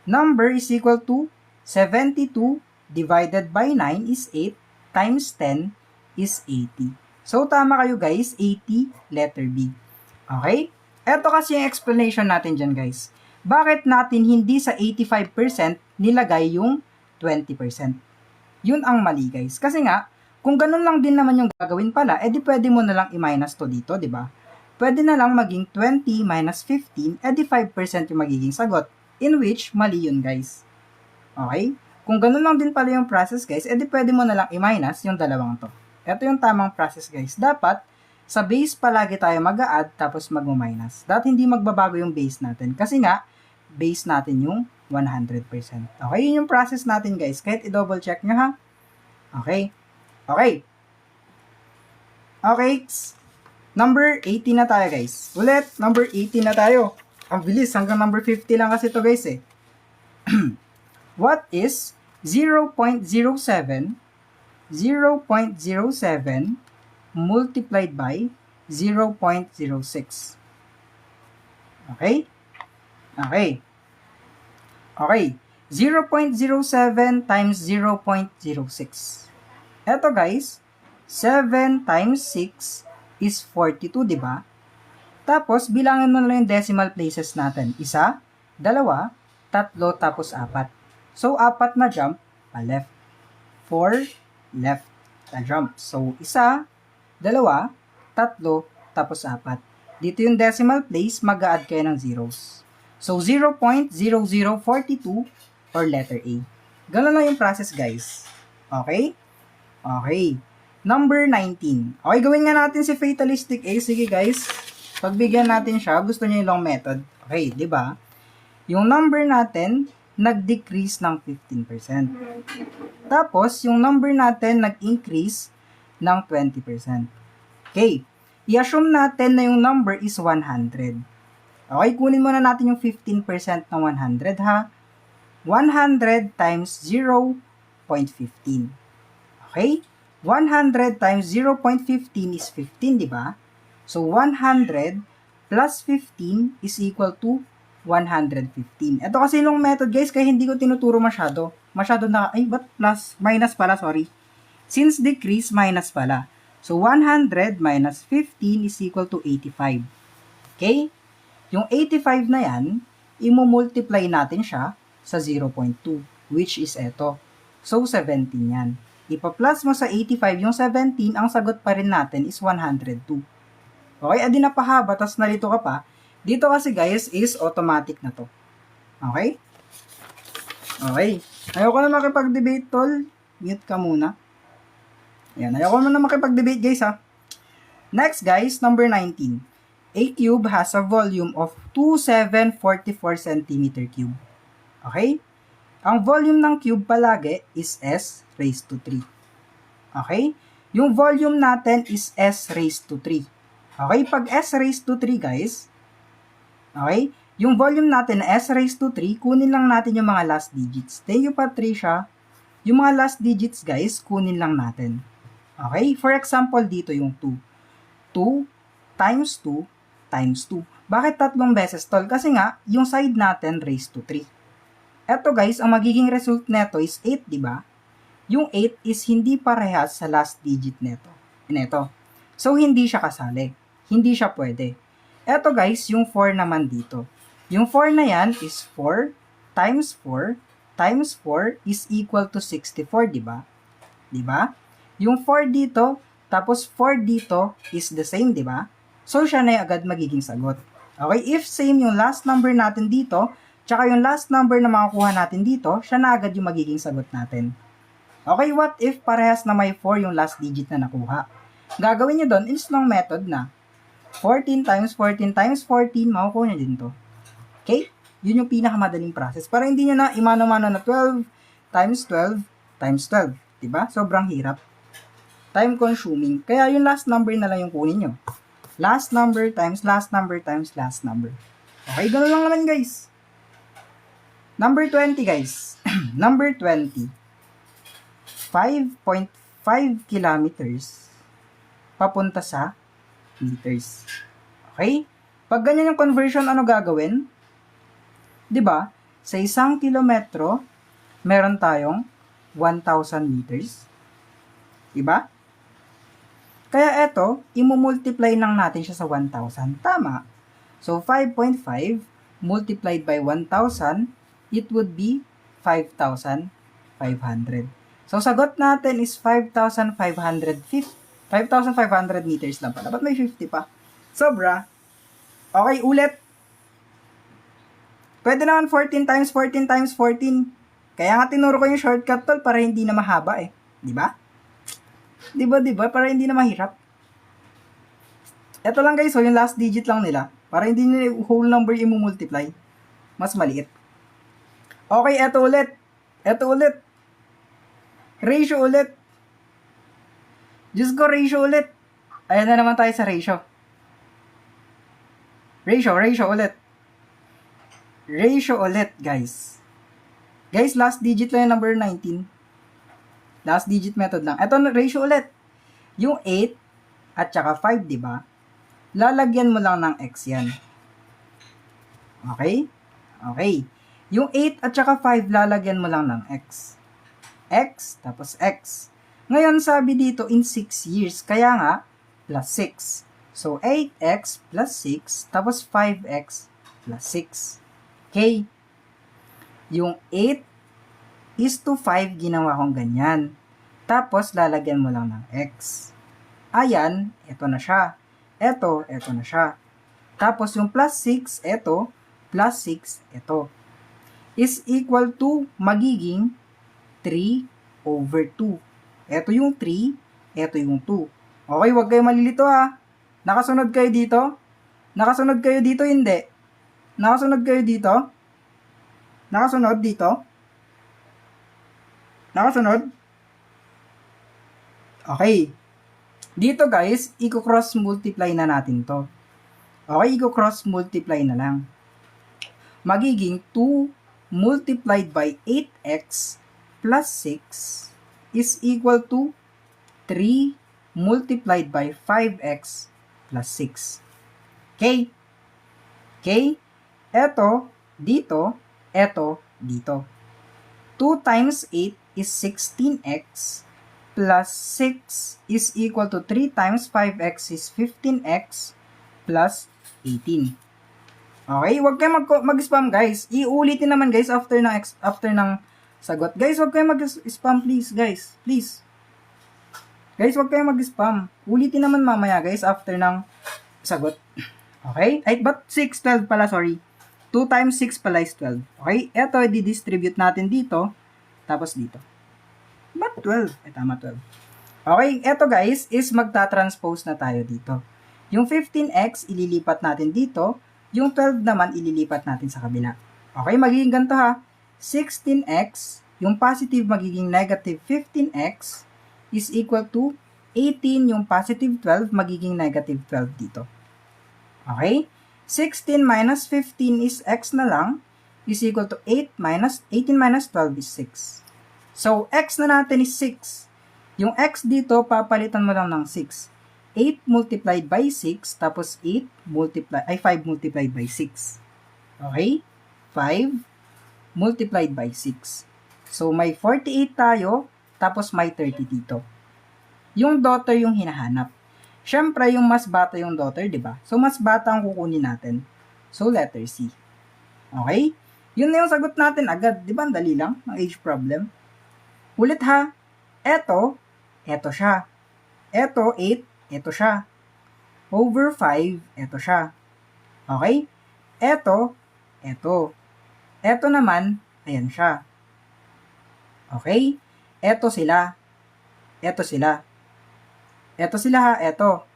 Number is equal to 72 divided by 9 is 8 times 10 is 80. So, tama kayo, guys. 80, letter B. Okay? Ito kasi yung explanation natin dyan, guys. Bakit natin hindi sa 85% nilagay yung 20%? Yun ang mali, guys. Kasi nga, kung ganun lang din naman yung gagawin pala, edi pwede mo na lang i-minus to dito, di ba? Pwede na lang maging 20 minus 15, edi 5% yung magiging sagot. In which, mali yun, guys. Okay? Kung ganun lang din pala yung process, guys, edi pwede mo na lang i-minus yung dalawang to. Ito yung tamang process, guys. Dapat, sa base palagi tayo mag-a-add tapos mag-minus. Dapat hindi magbabago yung base natin. Kasi nga, base natin yung 100%. Okay, yun yung process natin, guys. Kahit i-double check nyo, ha? Okay. Okay. Okay. Number 18 na tayo, guys. Ulit, number 18 na tayo. Ang bilis, hanggang number 50 lang kasi ito, guys, eh. What is 0.07 multiplied by 0.06? Okay? Okay. Okay. 0.07 times 0.06. Eto, guys, 7 times 6 is 42, di ba? Tapos, bilangin mo na lang yung decimal places natin. 1, 2, 3, tapos 4. So, 4 na jump, pa left. 4, left na jump. So, 1, 2, 3, tapos 4. Dito yung decimal place, mag-a-add kayo ng zeros. So, 0.0042 or letter A. Ganun lang yung process, guys. Okay? Okay. Number 19. Okay, gawin nga natin si fatalistic A. Sige, guys. Pagbigyan natin siya, gusto niya yung long method. Okay, di ba? Yung number natin, nag-decrease ng 15%. Tapos, yung number natin, nag-increase ng 20%. Okay. I-assume natin na yung number is 100. Okay, kunin muna natin yung 15% ng 100, ha? 100 times 0.15. Okay? 100 times 0.15 is 15, di ba? So, 100 plus 15 is equal to 115. Ito kasi long method, guys, kaya hindi ko tinuturo masyado. Masyado na, ba't plus? Minus pala, sorry. Since decrease, minus pala. So, 100 minus 15 is equal to 85. Okay? Yung 85 na yan, imumultiply natin siya sa 0.2, which is eto. So, 17 yan. Ipa-plus mo sa 85 yung 17, ang sagot pa rin natin is 102. Okay, adi napahaba, tas nalito ka pa. Dito kasi, guys, is automatic na to. Okay? Okay. Ayoko na makipag-debate, tol. Mute ka muna. Yan, ayoko na makipag-debate, guys, ha. Next, guys, number 19. A cube has a volume of 2744 cm cube. Okay? Ang volume ng cube palagi is S raised to 3. Okay? Yung volume natin is S raised to 3. Okay? Pag S raised to 3, guys, okay? Yung volume natin na S raised to 3, kunin lang natin yung mga last digits. Thank you, Patricia. Yung mga last digits, guys, kunin lang natin. Okay? For example, dito yung 2. 2 times 2 times 2. Bakit tatlong beses, tol? Kasi nga, yung side natin raised to 3. Eto, guys, ang magiging result neto is 8, di ba? Yung 8 is hindi parehas sa last digit neto. So, hindi siya kasali. Hindi siya pwede. Eto, guys, yung 4 naman dito. Yung 4 na yan is 4 times 4 times 4 is equal to 64, di ba? Di ba? Yung 4 dito, tapos 4 dito is the same, di ba? So, siya na agad magiging sagot. Okay, if same yung last number natin dito, tsaka yung last number na makukuha natin dito, siya na agad yung magiging sagot natin. Okay, what if parehas na may 4 yung last digit na nakuha? Gagawin nyo doon is long method na. 14 times 14 times 14, makukuha nyo din to. Okay? Yun yung pinakamadaling process. Para hindi nyo na imano-mano na 12 times 12 times 12. Diba? Sobrang hirap. Time consuming. Kaya yung last number na lang yung kunin nyo. Last number times last number times last number. Okay, ganoon lang naman, guys. Number 20, guys. Number 20. 5.5 kilometers papunta sa meters. Okay? Pag ganyan yung conversion, ano gagawin? 'Di ba? Sa 1 kilometro, meron tayong 1,000 meters. 'Di ba? Kaya eto, imumultiply lang natin siya sa 1,000. Tama. So, 5.5 multiplied by 1,000, it would be 5,500. So, sagot natin is 5,500 meters lang pala. Ba't may 50 pa? Sobra. Okay, ulit. Pwede naman 14 times 14 times 14. Kaya nga tinuro ko yung shortcut, tol, para hindi na mahaba eh. Di ba? Di ba? Para hindi na mahirap. Ito lang, guys, so yung last digit lang nila. Para hindi nila yung whole number i-multiply. Mas maliit. Okay, eto ulit. Ratio ulit. Diyos ko, ratio ulit. Ayan na naman tayo sa ratio. Ratio ulit. Ratio ulit, guys. Guys, last digit lang yung number 19. Last digit method lang. Ito, ratio ulit. Yung 8 at saka 5, di ba? Lalagyan mo lang ng x yan. Okay? Okay. Yung 8 at saka 5, lalagyan mo lang ng x. X, tapos x. Ngayon, sabi dito, in 6 years. Kaya nga, plus 6. So, 8x plus 6, tapos 5x plus 6. Okay? Yung 8 is to 5, ginawa kong ganyan. Tapos, lalagyan mo lang ng x. Ayan, ito na siya. Ito na siya. Tapos, yung plus 6, ito, plus 6, ito. Is equal to, magiging 3 over 2. Ito yung 3, ito yung 2. Okay, wag kayo malilito ha. Nakasunod kayo dito? Nakasunod kayo dito? Hindi. Nakasunod kayo dito? Nakasunod dito? Nakasunod? Okay. Dito, guys, i-cross multiply na natin to. Okay, i-cross multiply na lang. Magiging 2 multiplied by 8x plus 6 is equal to 3 multiplied by 5x plus 6. Okay? Okay? Eto, dito, eto, dito. 2 times 8 is 16x plus 6 is equal to 3 times 5x is 15x plus 18. Okay? Huwag kayo mag-spam, guys. Iulitin naman, guys, after ng sagot. Guys, huwag kayo mag-spam, please, guys. Please. Guys, huwag kayo mag-spam. Ulitin naman mamaya, guys, after ng sagot. Okay? Ay, but 6, 12 pala, sorry. 2 times 6 pala is 12. Okay? Ito, i-distribute natin dito. Tapos dito. But 12. Ay, tama, 12. Okay, ito, guys, is magta-transpose na tayo dito. Yung 15x, ililipat natin dito. Yung 12 naman, ililipat natin sa kabila. Okay, magiging ganito ha. 16x, yung positive magiging negative 15x, is equal to 18, yung positive 12, magiging negative 12 dito. Okay? 16 minus 15 is x na lang, is equal to 18 minus 12 is 6. So, x na natin is 6. Yung x dito, papalitan mo lang ng 6. 8 multiplied by 6, tapos 5 multiplied by 6. Okay? 5 multiplied by 6. So, may 48 tayo, tapos may 30 dito. Yung daughter yung hinahanap. Siyempre, yung mas bata yung daughter, di ba? So, mas bata ang kukunin natin. So, letter C. Okay? Yun na yung sagot natin agad. Di ba? Ang dali lang ang age problem. Ulit ha. Eto siya. Eto, 8, eto siya. Over 5, eto siya. Okay? Eto. Eto naman, ayan siya. Okay? Eto sila ha, eto.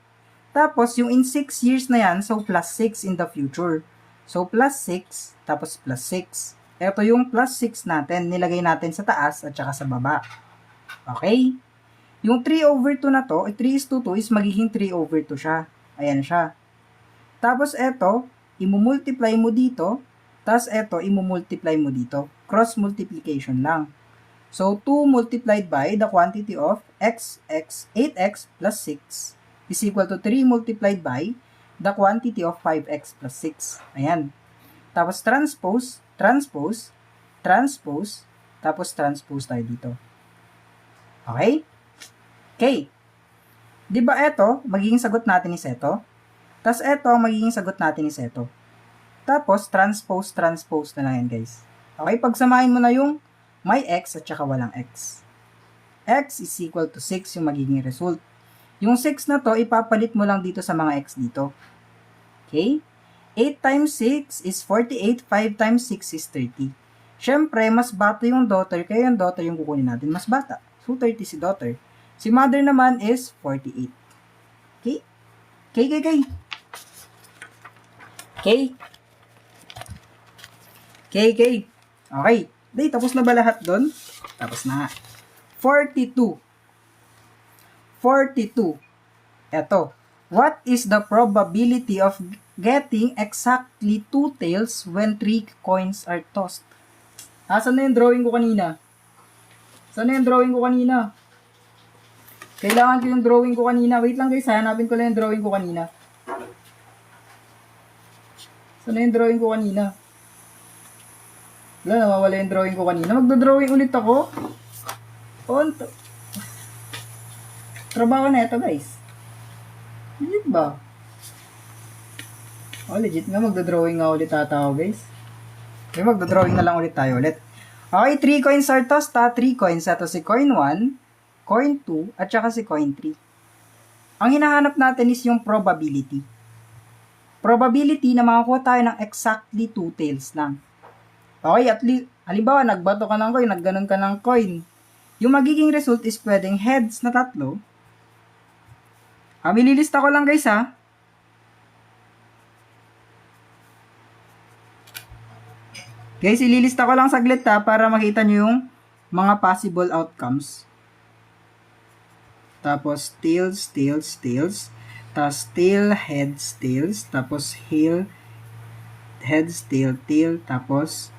Tapos, yung in 6 years na yan, so plus 6 in the future. So, plus 6, tapos plus 6. Eto yung plus 6 natin, nilagay natin sa taas at saka sa baba. Okay? Yung 3 over 2 na to, 3:2 is magiging 3 over 2 siya. Ayan siya. Tapos, eto, imumultiply mo dito, tapos eto, imumultiply mo dito. Cross multiplication lang. So, 2 multiplied by the quantity of 8x plus 6 is equal to 3 multiplied by the quantity of 5x plus 6. Ayan. Tapos, transpose, tapos transpose tayo dito. Okay? Okay. Diba ito, magiging sagot natin is ito. Tapos ito, magiging sagot natin is ito. Tapos, transpose na lang yan, guys. Okay, pagsamahin mo na yung may x at saka walang x. X is equal to 6 yung magiging result. Yung 6 na to, ipapalit mo lang dito sa mga x dito. Okay? 8 times 6 is 48, 5 times 6 is 30. Siyempre, mas bata yung daughter, kaya yung daughter yung kukunin natin, mas bata. So, 30 si daughter. Si mother naman is 48. Okay? Okay. Day, tapos na ba lahat doon? Tapos na nga. 42. Eto. What is the probability of getting exactly 2 tails when 3 coins are tossed? Saan na yung drawing ko kanina? Kailangan ko yung drawing ko kanina. Wait lang guys, hanapin ko lang yung drawing ko kanina. Saan na yung drawing ko kanina? Wala, nawawala yung drawing ko kanina. Magdo-drawing ulit ako. Trabaho na ito, guys. Legit ba? Legit nga. Magdo-drawing nga ulit ata ako, guys. Okay, magdo-drawing na lang ulit tayo ulit. Okay, 3 coins are tossed, 3 coins. Ito si coin 1, coin 2, at saka si coin 3. Ang hinahanap natin is yung probability. Probability na makakuha tayo ng exactly 2 tails lang. Okay, at least, halimbawa, nagbato ka ng coin, nagganon ka ng coin. Yung magiging result is pwedeng heads na 3. Mililista ko lang guys ha. Guys, ililista ko lang saglit ha, para makita nyo yung mga possible outcomes. Tapos, tails. Tapos, tail, heads, tails. Tapos, heads, tail. Tapos,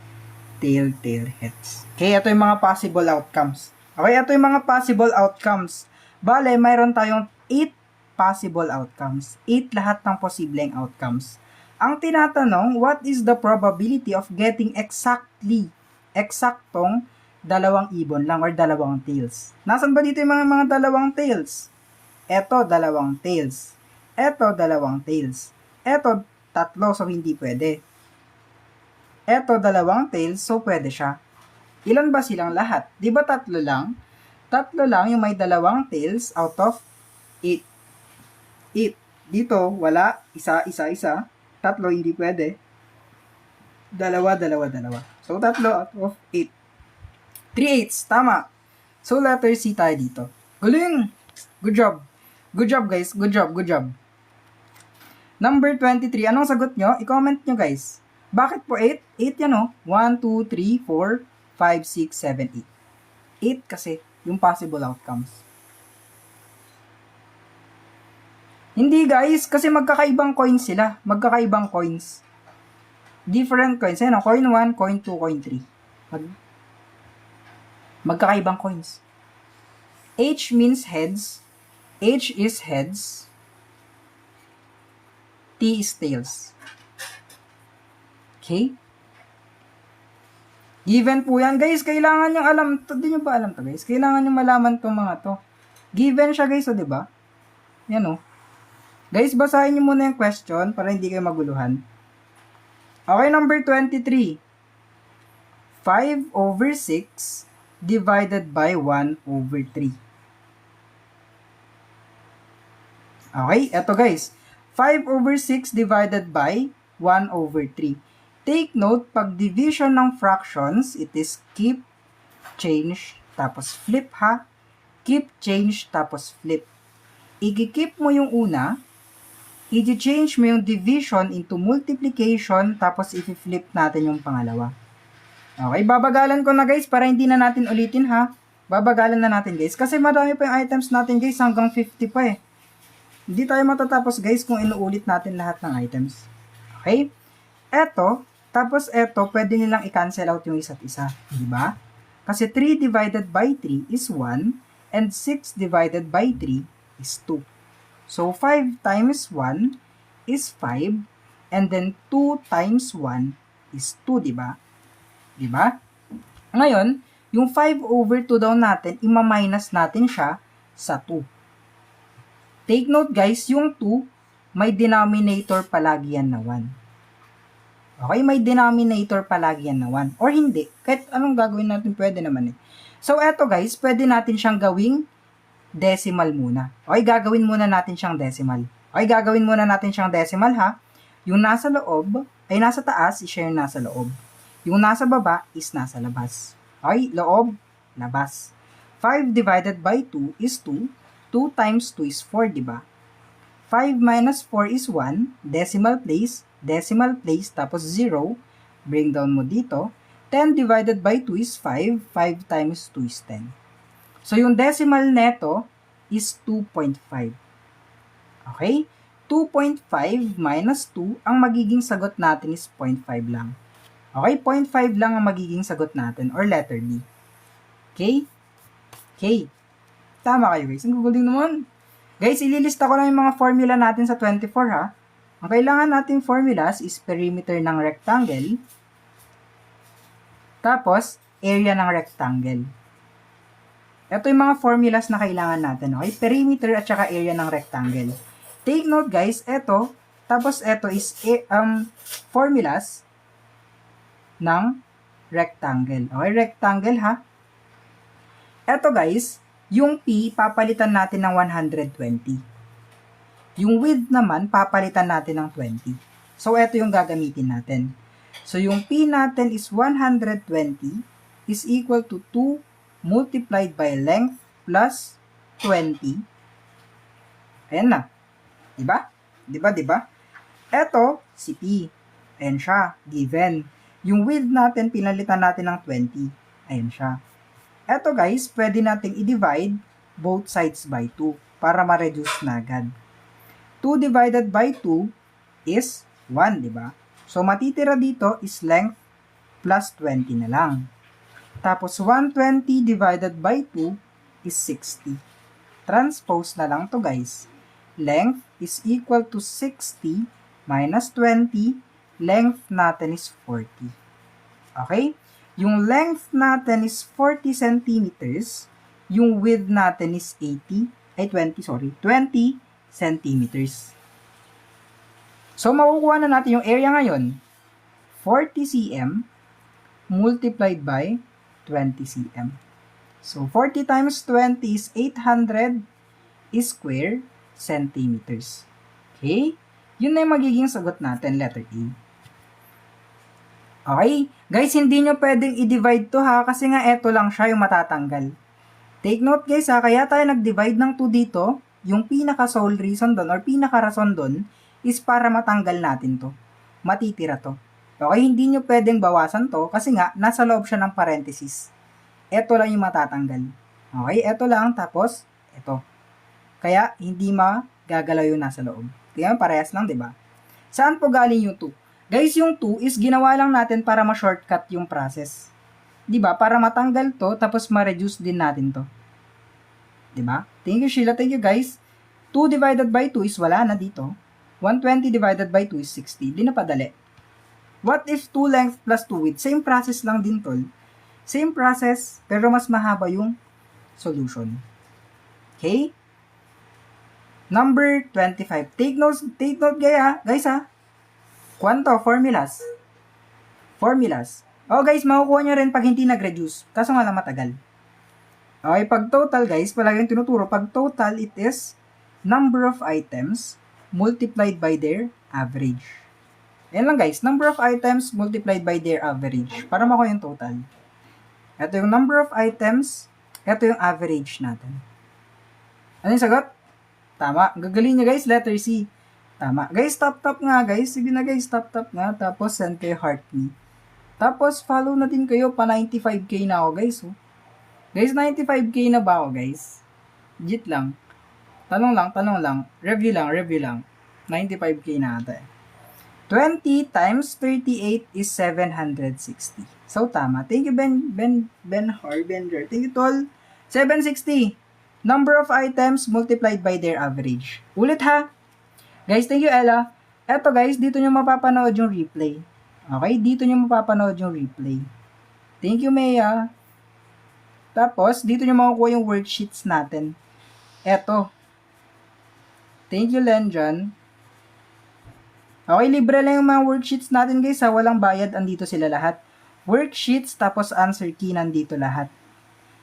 tail, heads. Okay, ito yung mga possible outcomes. Okay, ito yung mga possible outcomes. Bale, mayroon tayong 8 possible outcomes. 8 lahat ng posibleng outcomes. Ang tinatanong, what is the probability of getting eksaktong dalawang ibon lang or dalawang tails? Nasaan ba dito yung mga dalawang tails? Ito, dalawang tails. Ito, dalawang tails. Ito, 3, so hindi pwede. Ito, dalawang tails, so pwede siya. Ilan ba silang lahat? Di ba 3 lang? 3 lang yung may dalawang tails out of 8. Dito, wala. Isa. 3, hindi pwede. 2. So, 3 out of 8. 3/8, tama. So, letter C tayo dito. Galing! Good job. Good job, guys. Good job. Number 23, anong sagot nyo? I-comment nyo, guys. Bakit po 8? 8 yan, oh. 1, 2, 3, 4, 5, 6, 7, 8. 8 kasi, yung possible outcomes. Hindi guys, kasi magkakaibang coins sila. Magkakaibang coins. Different coins. Ayan, coin 1, coin 2, coin 3. Magkakaibang coins. H means heads. H is heads. T is tails. Okay? Given po yan. Guys, kailangan nyo alam. Hindi nyo ba alam to guys? Kailangan nyo malaman tong mga to. Given siya guys, o diba? Yan o. Guys, basahin nyo muna yung question para hindi kayo maguluhan. Okay, number 23. 5 over 6 divided by 1 over 3. Okay, eto guys. 5 over 6 divided by 1 over 3. Take note, pag division ng fractions, it is keep, change, tapos flip ha. Keep, change, tapos flip. I-keep mo yung una, i-change mo yung division into multiplication, tapos i-flip natin yung pangalawa. Okay, babagalan ko na guys para hindi na natin ulitin ha. Babagalan na natin guys kasi marami pa yung items natin guys, hanggang 50 pa eh. Hindi tayo matatapos guys kung inuulit natin lahat ng items. Okay? Eto, tapos eto, pwede nilang i-cancel out yung isa't isa. Diba? Kasi 3 divided by 3 is 1 and 6 divided by 3 is 2. So, 5 times 1 is 5 and then 2 times 1 is 2, diba? Diba? Ngayon, yung 5 over 2 daw natin, ima-minus natin siya sa 2. Take note guys, yung 2, may denominator palagi yan na 1. Okay, may denominator palagi yan na 1. Or hindi, kahit anong gagawin natin pwede naman eh. So, eto guys, pwede natin siyang gawing decimal muna. Okay, gagawin muna natin siyang decimal. Okay, gagawin muna natin siyang decimal ha. Yung nasa loob, ay nasa taas, i-share nasa loob. Yung nasa baba is nasa labas. Okay, loob, labas. 5 divided by 2 is 2. 2 times 2 is 4, diba? 5 minus 4 is 1. Decimal place, tapos 0. Bring down mo dito. 10 divided by 2 is 5. 5 times 2 is 10. So, yung decimal neto is 2.5. Okay? 2.5 minus 2, ang magiging sagot natin is 0.5 lang. Okay? 0.5 lang ang magiging sagot natin, or letter B. Okay? Okay. Tama kayo guys. Ang guguling naman. Guys, ililista ko lang yung mga formula natin sa 24 ha. Ang kailangan nating formulas is perimeter ng rectangle. Tapos, area ng rectangle. Ito yung mga formulas na kailangan natin. Okay? Perimeter at saka area ng rectangle. Take note guys, ito. Tapos ito is formulas ng rectangle. Okay? Rectangle ha. Ito guys, yung P, papalitan natin ng 120. Yung width naman, papalitan natin ng 20. So, ito yung gagamitin natin. So, yung P natin is 120 is equal to 2 multiplied by length plus 20. Ayan na. Diba? Diba? Ito, si P. Ayan siya, given. Yung width natin, pinalitan natin ng 20. Ayan siya. Eto guys, pwede nating i-divide both sides by 2 para ma-reduce na agad. 2 divided by 2 is 1, di ba? So, matitira dito is length plus 20 na lang. Tapos, 120 divided by 2 is 60. Transpose na lang to guys. Length is equal to 60 minus 20. Length natin is 40. Okay? Yung length natin is 40 centimeters. Yung width natin is 20 centimeters. So, makukuha na natin yung area ngayon. 40 cm multiplied by 20 cm. So, 40 times 20 is 800 square centimeters. Okay? Yun na yung magiging sagot natin, letter A. Okay? Guys, hindi nyo pwedeng i-divide to ha, kasi nga eto lang siya yung matatanggal. Take note guys ha, kaya tayo nag-divide ng 2 dito, yung pinaka-sole reason doon, or pinaka-rason doon, is para matanggal natin to. Matitira to. Okay, hindi nyo pwedeng bawasan to, kasi nga, nasa loob siya ng parenthesis. Eto lang yung matatanggal. Okay, eto lang, tapos, eto. Kaya, hindi gagalaw yung nasa loob. Kaya parehas lang, di ba? Saan po galing yung 2? Guys, yung 2 is ginawa lang natin para ma-shortcut yung process. Di ba? Para matanggal to, tapos ma-reduce din natin to. Di ba? Thank you, Sheila. Thank you, guys. 2 divided by 2 is wala na dito. 120 divided by 2 is 60. Di na padali. What if 2 length plus 2 width? Same process lang din, tol. Same process, pero mas mahaba yung solution. Okay? Number 25. Take note guys ha. Kwanto, formulas. Formulas. Oh guys, makukuha nyo rin pag hindi nag-reduce. Kaso nga lang matagal. Okay, pag total guys, palaging tinuturo. Pag total, it is number of items multiplied by their average. Yan lang guys, number of items multiplied by their average. Para makuha yung total. Ito yung number of items, ito yung average natin. Ano yung sagot? Tama. Gagaling nyo guys, letter C. Tama. Guys, tap nga guys. Sige na guys, tap nga. Tapos send kayo heart me. Tapos follow na din kayo, pa 95k na ako guys. Oh. Guys, 95k na ba ako guys? Legit lang. Tanong lang. Review lang. 95k na ata eh. 20 times 38 is 760. So, tama. Thank you, Ben Harbender. Thank you, Tol. 760. Number of items multiplied by their average. Ulit ha. Guys, thank you, Ella. Eto guys, dito nyo mapapanood yung replay. Okay? Dito nyo mapapanood yung replay. Thank you, Maya. Tapos, dito nyo makukuha yung worksheets natin. Eto. Thank you, Lenjan. Okay, libre lang yung mga worksheets natin guys ha. Walang bayad, andito sila lahat. Worksheets, tapos answer key, nandito lahat.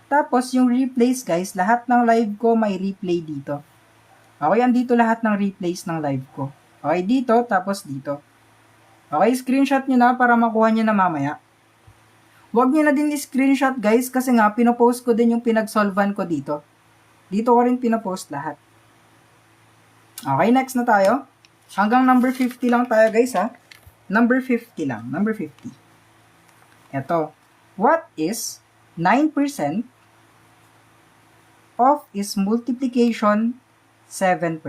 Tapos yung replays guys, lahat ng live ko may replay dito. Okay, andito lahat ng replays ng live ko. Okay, dito, tapos dito. Okay, screenshot nyo na para makuha nyo na mamaya. Huwag nyo na din screenshot guys, kasi nga, pinopost ko din yung pinagsolvan ko dito. Dito ko rin pinopost lahat. Okay, next na tayo. Hanggang number 50 lang tayo guys ha. Number 50 lang. Number 50. Ito. What is 9% of is multiplication 7%?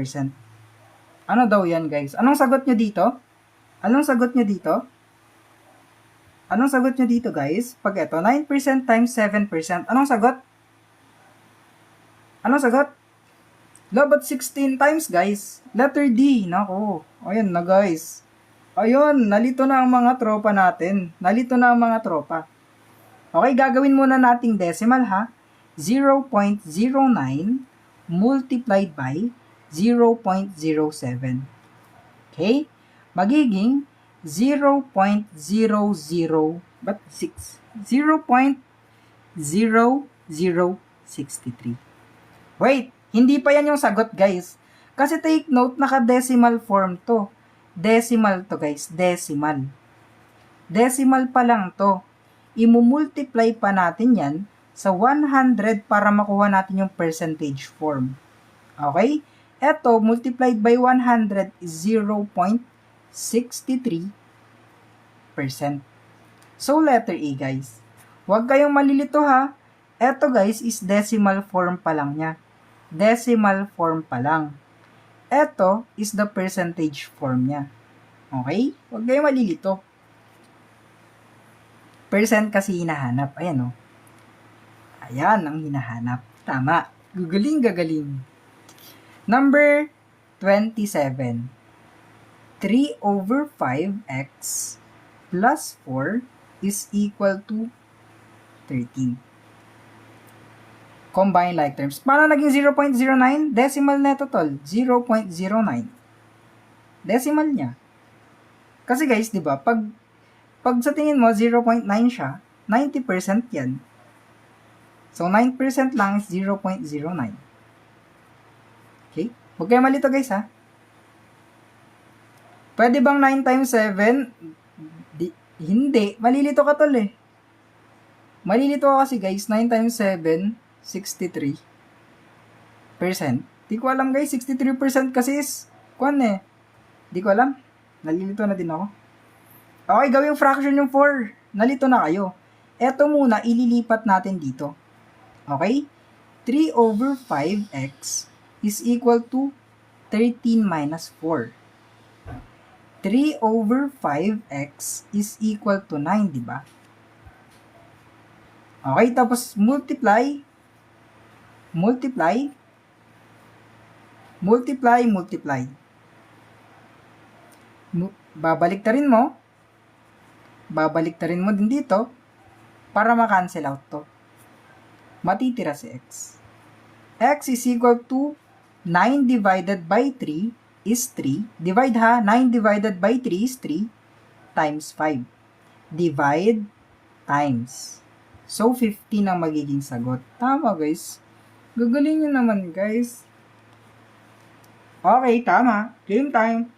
Ano daw yan guys? Anong sagot nyo dito? Anong sagot nyo dito? Anong sagot nyo dito guys? Pag ito, 9% times 7%. Anong sagot? Anong sagot? Dapat 16 times, guys. Letter D. Nako. Ayan na, guys. Ayun, nalito na ang mga tropa natin. Nalito na ang mga tropa. Okay, gagawin muna nating decimal, ha? 0.09 multiplied by 0.07. Okay? Magiging 0.00, but 6? 0.0063. Wait! Hindi pa yan yung sagot, guys. Kasi take note, naka-decimal form to. Decimal to, guys. Decimal. Decimal pa lang to. Imumultiply pa natin yan sa 100 para makuha natin yung percentage form. Okay? Eto, multiplied by 100 is 0.63%. So, letter A, guys. Huwag kayong malilito, ha? Eto, guys, is decimal form pa lang niya. Decimal form pa lang. Ito is the percentage form niya. Okay? Huwag kayo malilito. Percent kasi hinahanap. Ayan o. Ayan ang hinahanap. Tama. Gagaling. Number 27. 3 over 5x plus 4 is equal to 13. Combine like terms. Paano naging 0.09? Decimal na ito, tol. 0.09. Decimal niya. Kasi guys, di ba, pag sa tingin mo, 0.9 siya, 90% yan. So, 9% lang is 0.09. Okay? Huwag kayo malito, guys, ha? Pwede bang 9 times 7? Hindi. Malilito ka, tol, eh. Malilito ka kasi, guys. 9 times 7, 63%. Di ko alam guys, 63% kasi is, eh. Di ko alam. Nalilito na din ako. Okay, gawing fraction yung 4. Nalito na kayo. Eto muna, ililipat natin dito. Okay? 3 over 5x is equal to 13 minus 4. 3 over 5x is equal to 9, di ba? Okay, tapos multiply, multiply, multiply, multiply. Babaliktarin mo din dito para ma-cancel out to. Matitira si x. X is equal to 9 divided by 3 is 3. Divide ha, 9 divided by 3 is 3 times 5. Divide times. So, 15 ang magiging sagot. Tama, guys. Gagaling nyo naman, guys. Okay, tama. Game time.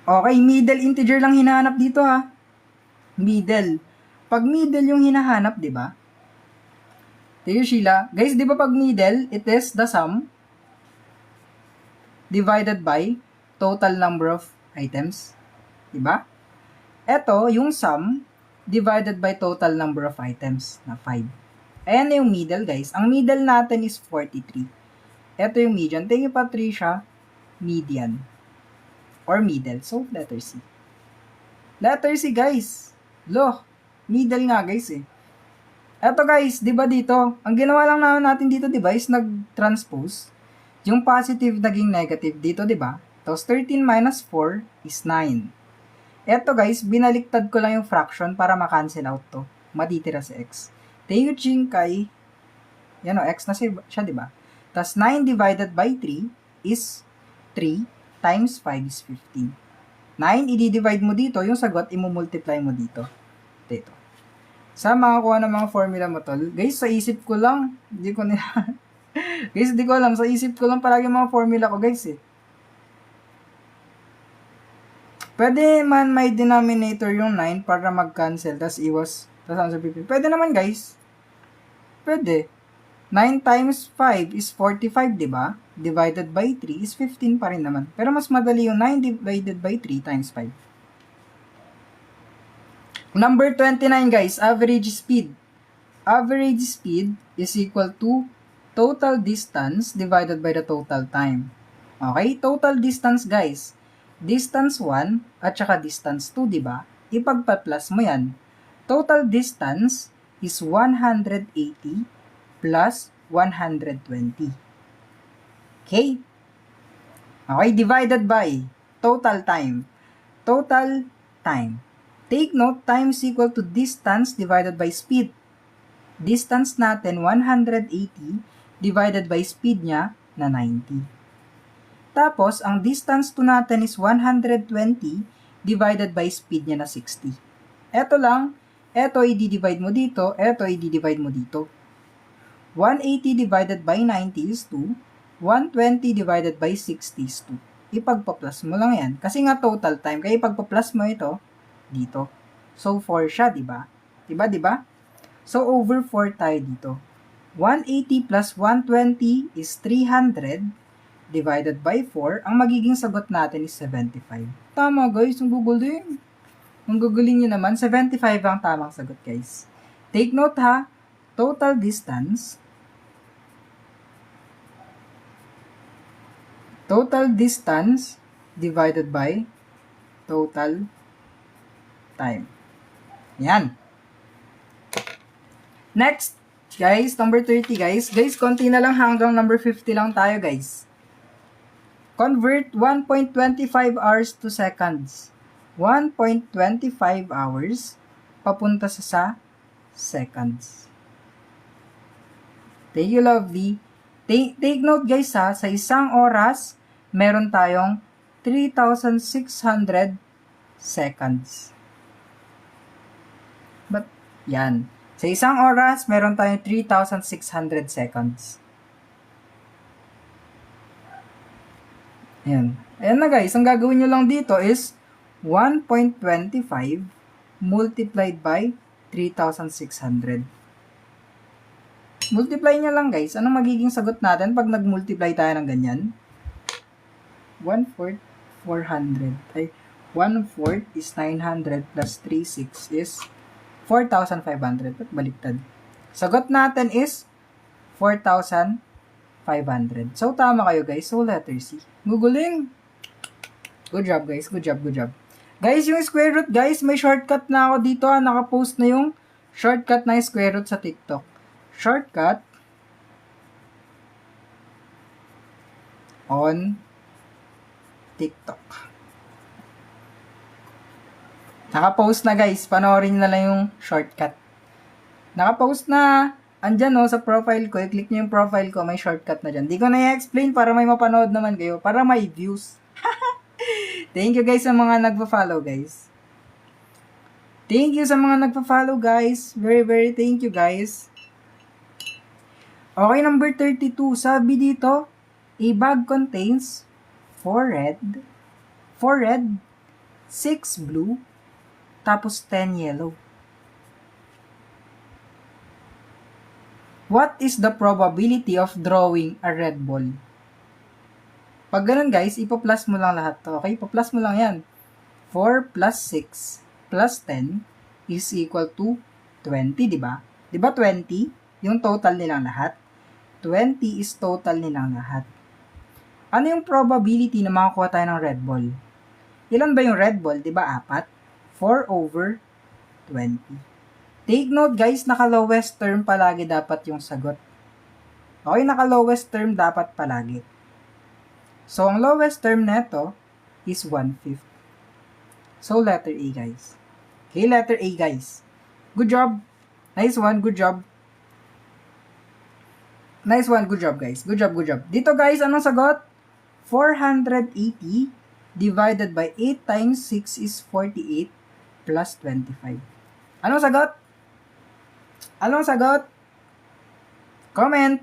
Okay, middle integer lang hinahanap dito, ha. Middle. Pag middle yung hinahanap, di ba? Tayo, Sheila. Guys, di ba pag middle, it is the sum divided by total number of items. Di ba? Ito, yung sum divided by total number of items na 5. Ayan na yung middle, guys. Ang middle natin is 43. Ito yung median. Tingin pa 3 siya, median. Or middle. So, letter C. Letter C, guys. Loh, middle nga, guys, eh. Eto, guys, di ba dito, ang ginawa lang natin dito, di ba, is nag-transpose. Yung positive naging negative dito, di ba? Tapos, 13 minus 4 is 9. Eto, guys, binaliktad ko lang yung fraction para ma-cancel out to. Matitira si x. Teyuching kay, yan o, x na siya, di ba? Tapos, 9 divided by 3 is 3 times 5 is 15. 9, i-divide mo dito, yung sagot, i-multiply mo dito. Dito. Sa makakuha ng mga formula mo, tol. Guys, sa isip ko lang. Hindi ko nila. Guys, hindi ko alam. Sa isip ko lang palagi mga formula ko, guys, eh. Pwede man may denominator yung 9 para mag-cancel. Tas iwas. Tas answer 15. Pwede naman, guys. Pwede. 9 times 5 is 45, diba? Divided by 3 is 15 pa rin naman. Pero mas madali yung 9 divided by 3 times 5. Number 29, guys, average speed. Average speed is equal to total distance divided by the total time. Okay, total distance, guys. Distance 1 at saka distance 2, di ba? Ipagpa-plus mo yan. Total distance is 180 plus 120. Okay? Okay, divided by total time. Total time. Take note, time is equal to distance divided by speed. Distance natin, 180, divided by speed niya na 90. Tapos, ang distance to natin is 120, divided by speed niya na 60. Eto lang, eto i-divide mo dito, eto i-divide mo dito. 180 divided by 90 is 2, 120 divided by 60 is 2. Ipagpa-plus mo lang yan. Kasi nga total time, kaya ipagpa-plus mo ito, dito. So, 4 siya, diba? Diba? So, over 4 tayo dito. 180 plus 120 is 300 divided by 4. Ang magiging sagot natin is 75. Tama, guys. Ang guguling. Ang guguling nyo naman. 75 ang tamang sagot, guys. Take note, ha. Total distance. Total distance divided by total time. Yan. Next, guys, number 30, guys. Guys, konti na lang hanggang number 50 lang tayo, guys. Convert 1.25 hours to seconds. 1.25 hours papunta sa seconds. Thank you, lovely. Take note, guys, ha. Sa isang oras, meron tayong 3,600 seconds. But, yan. Sa isang oras, meron tayong 3,600 seconds. Ayan. Ayan na, guys. Ang gagawin nyo lang dito is 1.25 multiplied by 3,600. Multiply nyo lang, guys. Anong magiging sagot natin pag nag-multiply tayo ng ganyan? 1/4, 400. Ay, 1/4 is 900 plus 3/6 is 4,500. Ba't baliktad? Sagot natin is 4,500. 500. So, tama kayo guys. So, letter C. Guguling. Good job guys. Good job, good job. Guys, yung square root guys, may shortcut na ako dito. Nakapost na yung shortcut na square root sa TikTok. Shortcut on TikTok. Nakapost na guys. Panoorin na lang yung shortcut. Nakapost na. Andyan sa profile ko. I-click nyo yung profile ko. May shortcut na dyan. Di ko na i-explain para may mapanood naman kayo. Para may views. Thank you guys sa mga nagpa-follow guys. Thank you sa mga nagpa-follow guys. Very, very thank you guys. Okay, number 32. Sabi dito, a bag contains 4 red, 6 blue, tapos 10 yellow. What is the probability of drawing a red ball? Pag ganun guys, ipa-plus mo lang lahat to. Okay, ipa-plus mo lang yan. 4 plus 6 plus 10 is equal to 20, di ba? Di ba 20? Yung total nilang lahat. 20 is total nilang lahat. Ano yung probability na makakuha tayo ng red ball? Ilan ba yung red ball? Di ba 4? 4 over 20. Take note guys, naka-lowest term palagi dapat yung sagot. Okay, naka-lowest term dapat palagi. So, ang lowest term neto is 1/5. So, letter A guys. Okay, letter A guys. Good job. Nice one, good job. Nice one, good job guys. Good job, good job. Dito guys, anong sagot? 480 divided by 8 times 6 is 48 plus 25. Anong sagot? Anong sagot? Comment.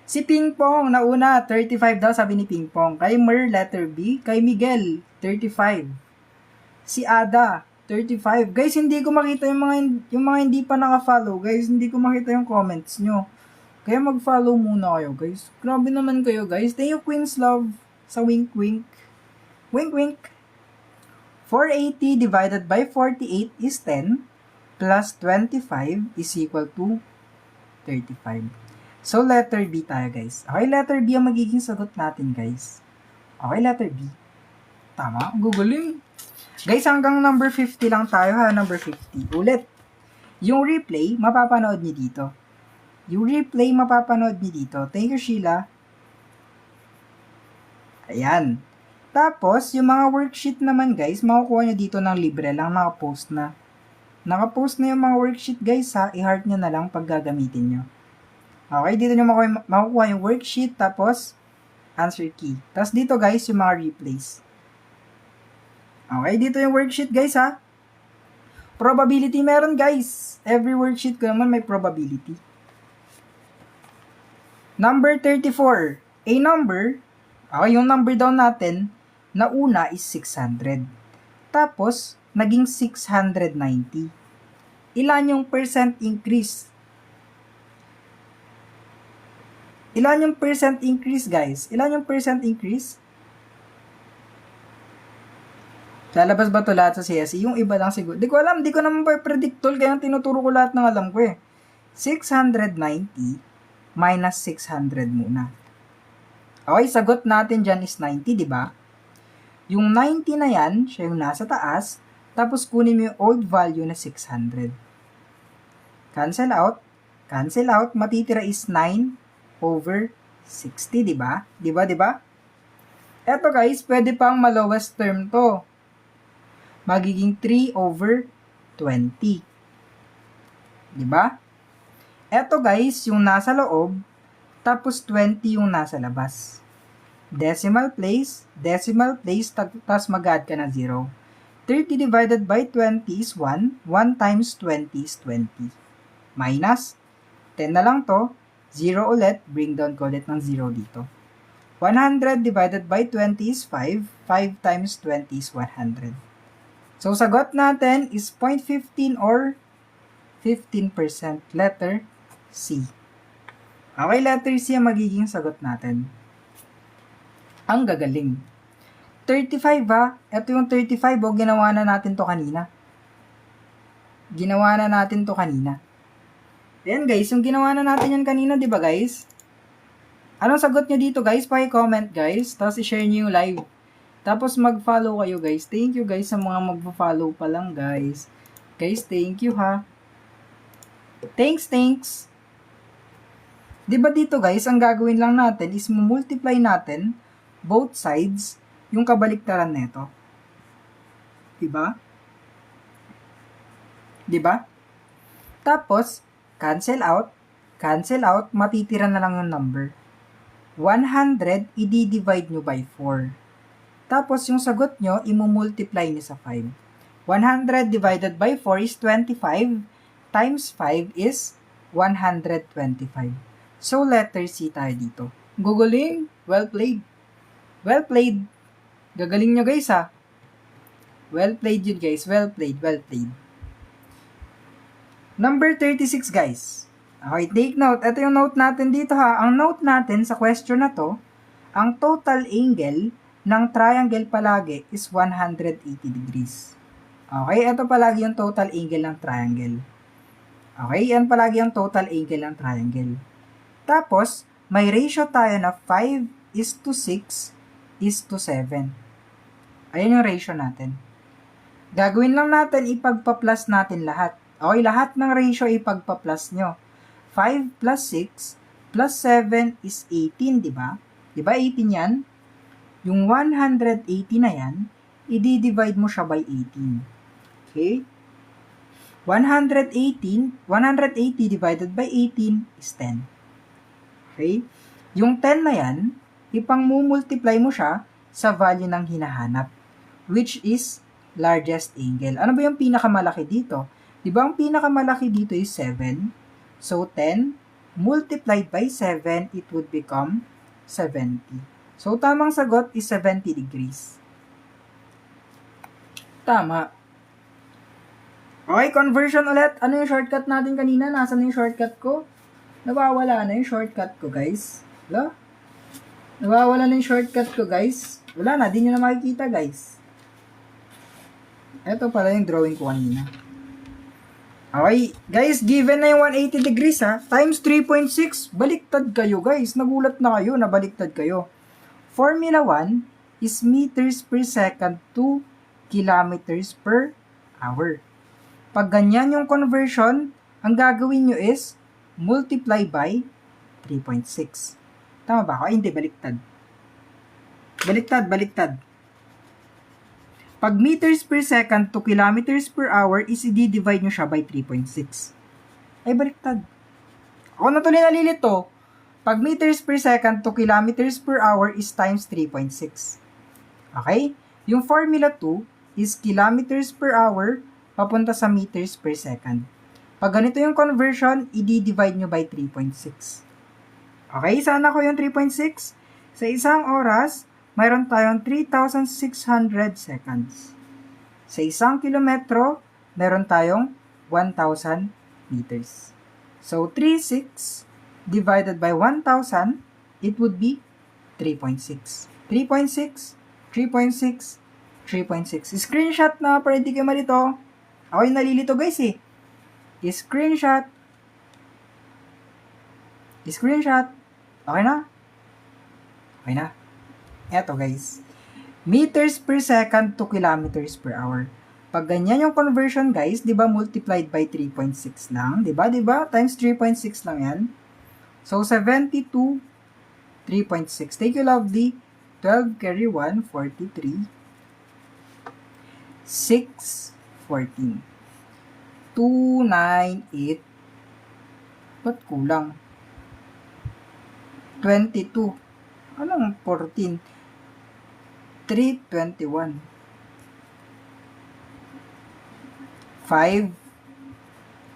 Si Pingpong, nauna, 35 daw sabi ni Pingpong. Kay Mer, letter B. Kay Miguel, 35. Si Ada, 35. Guys, hindi ko makita yung mga hindi pa naka-follow. Guys, hindi ko makita yung comments nyo. Kaya mag-follow muna kayo, guys. Grabe naman kayo, guys. Thank you, Queen's Love, sa wink-wink. Wink-wink. 480 divided by 48 is 10. Plus 25 is equal to 35. So, letter B tayo, guys. Okay, letter B ang magiging sagot natin, guys. Okay, letter B. Tama? Guguling. Guys, hanggang number 50 lang tayo, ha? Number 50. Ulit. Yung replay, mapapanood niyo dito. Yung replay, mapapanood niyo dito. Thank you, Sheila. Ayan. Tapos, yung mga worksheet naman, guys, makukuha niyo dito ng libre lang. Nakapost na. Nakapost na yung mga worksheet guys ha, i-heart nyo na lang pag gagamitin nyo. Okay, dito nyo makukuha yung worksheet, tapos answer key. Tapos dito guys, yung mga replays. Okay, dito yung worksheet guys ha. Probability meron guys. Every worksheet ko naman may probability. Number 34. A number, okay, yung number daw natin, na una is 600. Tapos, naging 690. Ilan yung percent increase? Ilan yung percent increase, guys? Ilan yung percent increase? Lalabas ba ito lahat sa CSE? Yung iba lang siguro. Di ko alam, di ko naman predict tol, kaya tinuturo ko lahat ng alam ko eh. 690 minus 600 muna. Okay, sagot natin dyan is 90, di ba? Yung 90 na yan, siya yung nasa taas, tapos kunin mo yung old value na 600. Cancel out, matitira is 9 over 60, di ba? Di ba? Eto guys, pwede pang malowest term to. Magiging 3 over 20. Di ba? Eto guys, yung nasa loob, tapos 20 yung nasa labas. Decimal place, tapos mag-add ka na 0. 30 divided by 20 is 1. 1 times 20 is 20. Minus, 10 na lang to. 0 ulit, bring down ko ulit ng 0 dito. 100 divided by 20 is 5. 5 times 20 is 100. So, sagot natin is 0.15 or 15%. Letter C. Okay, letter C ang magiging sagot natin. Ang gagaling. 35 ba? Ito yung 35 o ginawa na natin to kanina. Ayan guys, yung ginawa na natin yan kanina, di ba guys? Anong sagot nyo dito guys? Paki-comment guys. Tapos i-share nyo yung live. Tapos mag-follow kayo guys. Thank you guys sa mga mag-follow pa lang guys. Guys, thank you ha. Thanks. Diba dito guys, ang gagawin lang natin is multiply natin both sides yung kabaliktaran nito. Diba? Diba? Tapos, cancel out, matitira na lang yung number. 100, i-divide nyo by 4. Tapos, yung sagot nyo, imumultiply nyo sa 5. 100 divided by 4 is 25, times 5 is 125. So, letter C tayo dito. Guguling, well played. Well played. Gagaling nyo guys ha. Well played yun guys, well played. Number 36 guys. Okay, take note. Ito yung note natin dito ha. Ang note natin sa question na to, ang total angle ng triangle palagi is 180 degrees. Okay, ito palagi yung total angle ng triangle. Okay, yan palagi yung total angle ng triangle. Tapos, may ratio tayo na 5:6:7. Ayan yung ratio natin. Gagawin lang natin, ipagpa-plus natin lahat. Okay, lahat ng ratio ipagpa-plus nyo. 5 plus 6 plus 7 is 18, di ba? Di ba 18 yan? Yung 180 na yan, i-divide mo siya by 18. Okay? 180 divided by 18 is 10. Okay? Yung 10 na yan, ipang-multiply mo siya sa value ng hinahanap, which is largest angle. Ano ba yung pinakamalaki dito? Di ba ang pinakamalaki dito is 7? So, 10 multiplied by 7, it would become 70. So, tamang sagot is 70 degrees. Tama. Okay, conversion ulit. Ano yung shortcut natin kanina? Nasaan yung shortcut ko? Nawawala na yung shortcut ko, guys. Wala? Nawawala na yung shortcut ko, guys. Wala na, di nyo na makikita, guys. Ito pala yung drawing ko kanina. Okay, guys, given na yung 180 degrees ha, times 3.6, baliktad kayo guys. Nagulat na kayo, nabaliktad kayo. Formula 1 is meters per second to kilometers per hour. Pag ganyan yung conversion, ang gagawin nyo is multiply by 3.6. Tama ba ako? Ay, hindi, baliktad. Baliktad. Pag meters per second to kilometers per hour is i-divide nyo siya by 3.6. Ay, baliktad. Ako na tuloy nalilito. Pag meters per second to kilometers per hour is times 3.6. Okay? Yung formula 2 is kilometers per hour papunta sa meters per second. Pag ganito yung conversion, i-divide nyo by 3.6. Okay? Sana ko yung 3.6. Sa isang oras, mayroon tayong 3,600 seconds. Sa isang kilometro, meron tayong 1,000 meters. So, 3.6 divided by 1,000, it would be 3.6. 3.6, 3.6, 3.6. Screenshot na para hindi kayo malito. Ako yung nalilito guys eh. Screenshot. Okay na? Okay na? Eto guys, meters per second to kilometers per hour. Pag ganyan yung conversion guys, di ba multiplied by 3.6 lang, di ba? Times 3.6 lang yan. So 72, 3.6. Take you lovely. 12 carry 1, 43. 6, 14. 2, 9, 8. Ba't kulang? 22. Anong 14? 321. 5,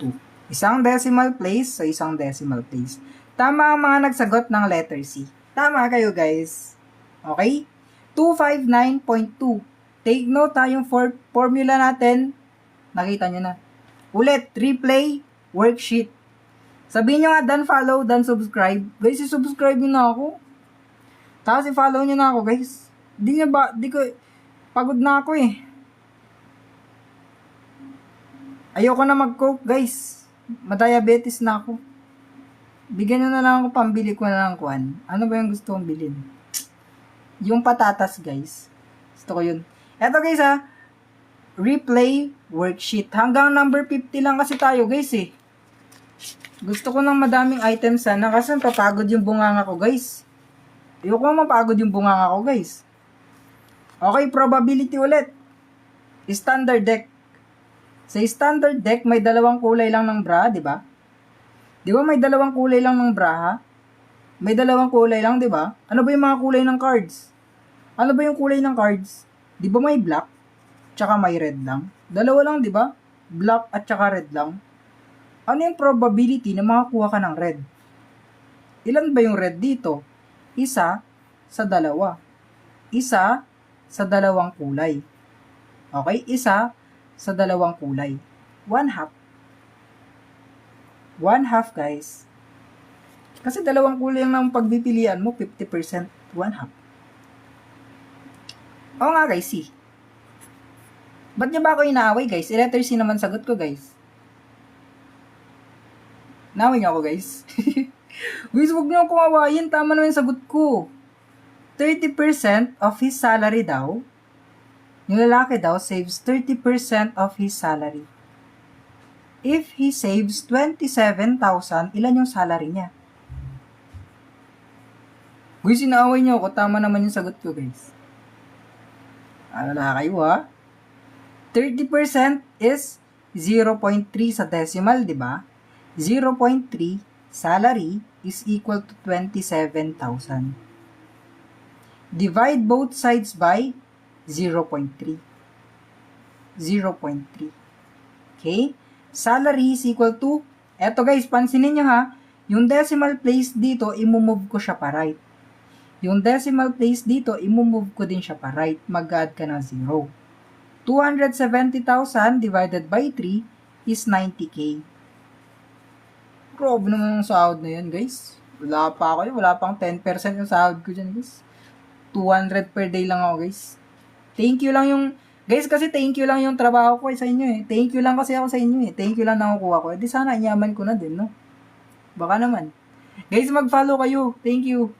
2. Isang decimal place sa isang decimal place. Tama ang mga nagsagot ng letter C. Tama kayo guys. Okay? 259.2. Take note ha, yung formula natin. Nakita nyo na. Ulit, replay, worksheet. Sabihin nyo nga, done follow, done subscribe. Guys, i-subscribe nyo na ako. Tapos i-follow nyo na ako guys. Pagod na ako eh. Ayoko na mag-coke guys. Madiabetes na ako. Bigyan nyo na lang ako pambili ko na lang kwan. Ano ba yung gusto kong bilhin? Yung patatas, guys. Gusto ko yun. Eto guys ha, replay worksheet. Hanggang number 50 lang kasi tayo guys eh. Gusto ko ng madaming items sana kasi papagod yung bunganga ko guys. Ayoko mapagod yung bunganga ko guys. Okay, probability ulit. Standard deck. Sa standard deck, may dalawang kulay lang ng bra, di ba? Di ba may dalawang kulay lang ng bra, ha? May dalawang kulay lang, di ba? Ano ba yung mga kulay ng cards? Ano ba yung kulay ng cards? Di ba may black? Tsaka may red lang? Dalawa lang, di ba? Black at tsaka red lang. Ano yung probability na makakuha ka ng red? Ilan ba yung red dito? Isa sa dalawa. Isa sa dalawang kulay. Okay? Isa sa dalawang kulay. 1/2. 1/2 guys. Kasi dalawang kulay lang ng pagpipilian mo, 50%, 1/2. Oo nga guys, see. Ba't niyo ba ako inaaway guys? Letter C naman sagot ko guys. Naaway niyo ako guys. Guys, huwag niyo akong awayin. Tama naman yung sagot ko. 30% of his salary daw. Yung lalaki daw saves 30% of his salary. If he saves 27,000, ilan yung salary niya? Guys, sinaaway niyo ako. Tama naman yung sagot ko, guys. Alala kayo, ha? 30% is 0.3 sa decimal, di ba? 0.3 salary is equal to 27,000. Divide both sides by 0.3. 0.3. Okay? Salary is equal to, eto guys, pansinin nyo ha, yung decimal place dito, imumove ko siya pa right. Yung decimal place dito, imumove ko din siya pa right. Mag-add ka ng 0. 270,000 divided by 3 is 90K. Grabe naman yung sahod na yan, guys. Wala pa ako yun. Wala pang 10% yung sahod ko dyan, guys. 200 per day lang ako, guys. Thank you lang yung, guys, kasi thank you lang yung trabaho ko sa inyo eh. Thank you lang kasi ako sa inyo eh. Thank you lang nakukuha ko. Di sana inyaman ko na din, no? Baka naman. Guys, mag-follow kayo. Thank you.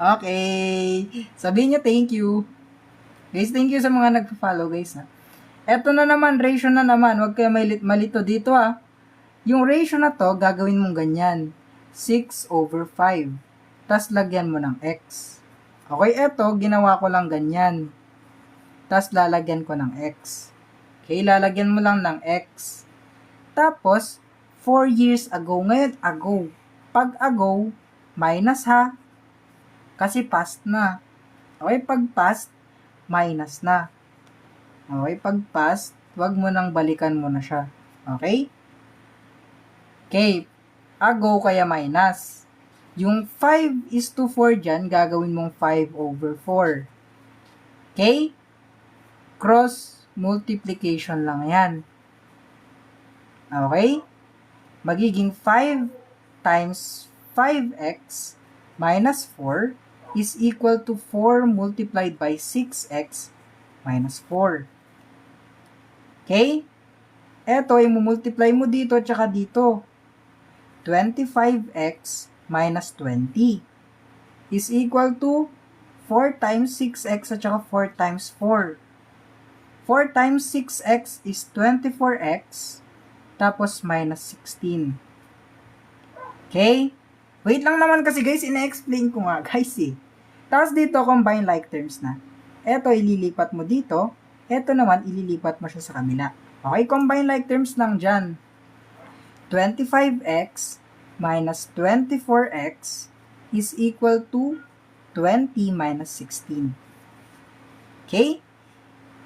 Okay. Sabihin nyo thank you. Guys, thank you sa mga nagpa-follow, guys, ha. Eto na naman, ratio na naman. Huwag kayo malito dito, ha. Yung ratio na to, gagawin mong ganyan. 6/5. Tas lagyan mo ng x. Okay, eto, ginawa ko lang ganyan. Tas lalagyan ko ng x. Okay, lalagyan mo lang ng x. Tapos, 4 years ago. Ngayon, ago. Pag ago, minus ha. Kasi past na. Okay, pag past, minus na. Okay, pag past, wag mo nang balikan mo na siya. Okay? Okay, ago kaya minus. Yung 5:4 dyan, gagawin mong 5/4. Okay? Cross multiplication lang yan. Okay? Magiging 5 times 5x minus 4 is equal to 4 multiplied by 6x minus 4. Okay? Eto, i-multiply mo dito at saka dito. 25x minus 20 is equal to 4 times 6x at saka 4 times 4. 4 times 6x is 24x tapos minus 16. Okay? Wait lang naman kasi guys, ina-explain ko nga guys eh. Tapos dito, combine like terms na. Eto, ililipat mo dito. Eto naman, ililipat mo siya sa kabila. Okay, combine like terms lang dyan. 25x minus 24x is equal to 20 minus 16. Okay?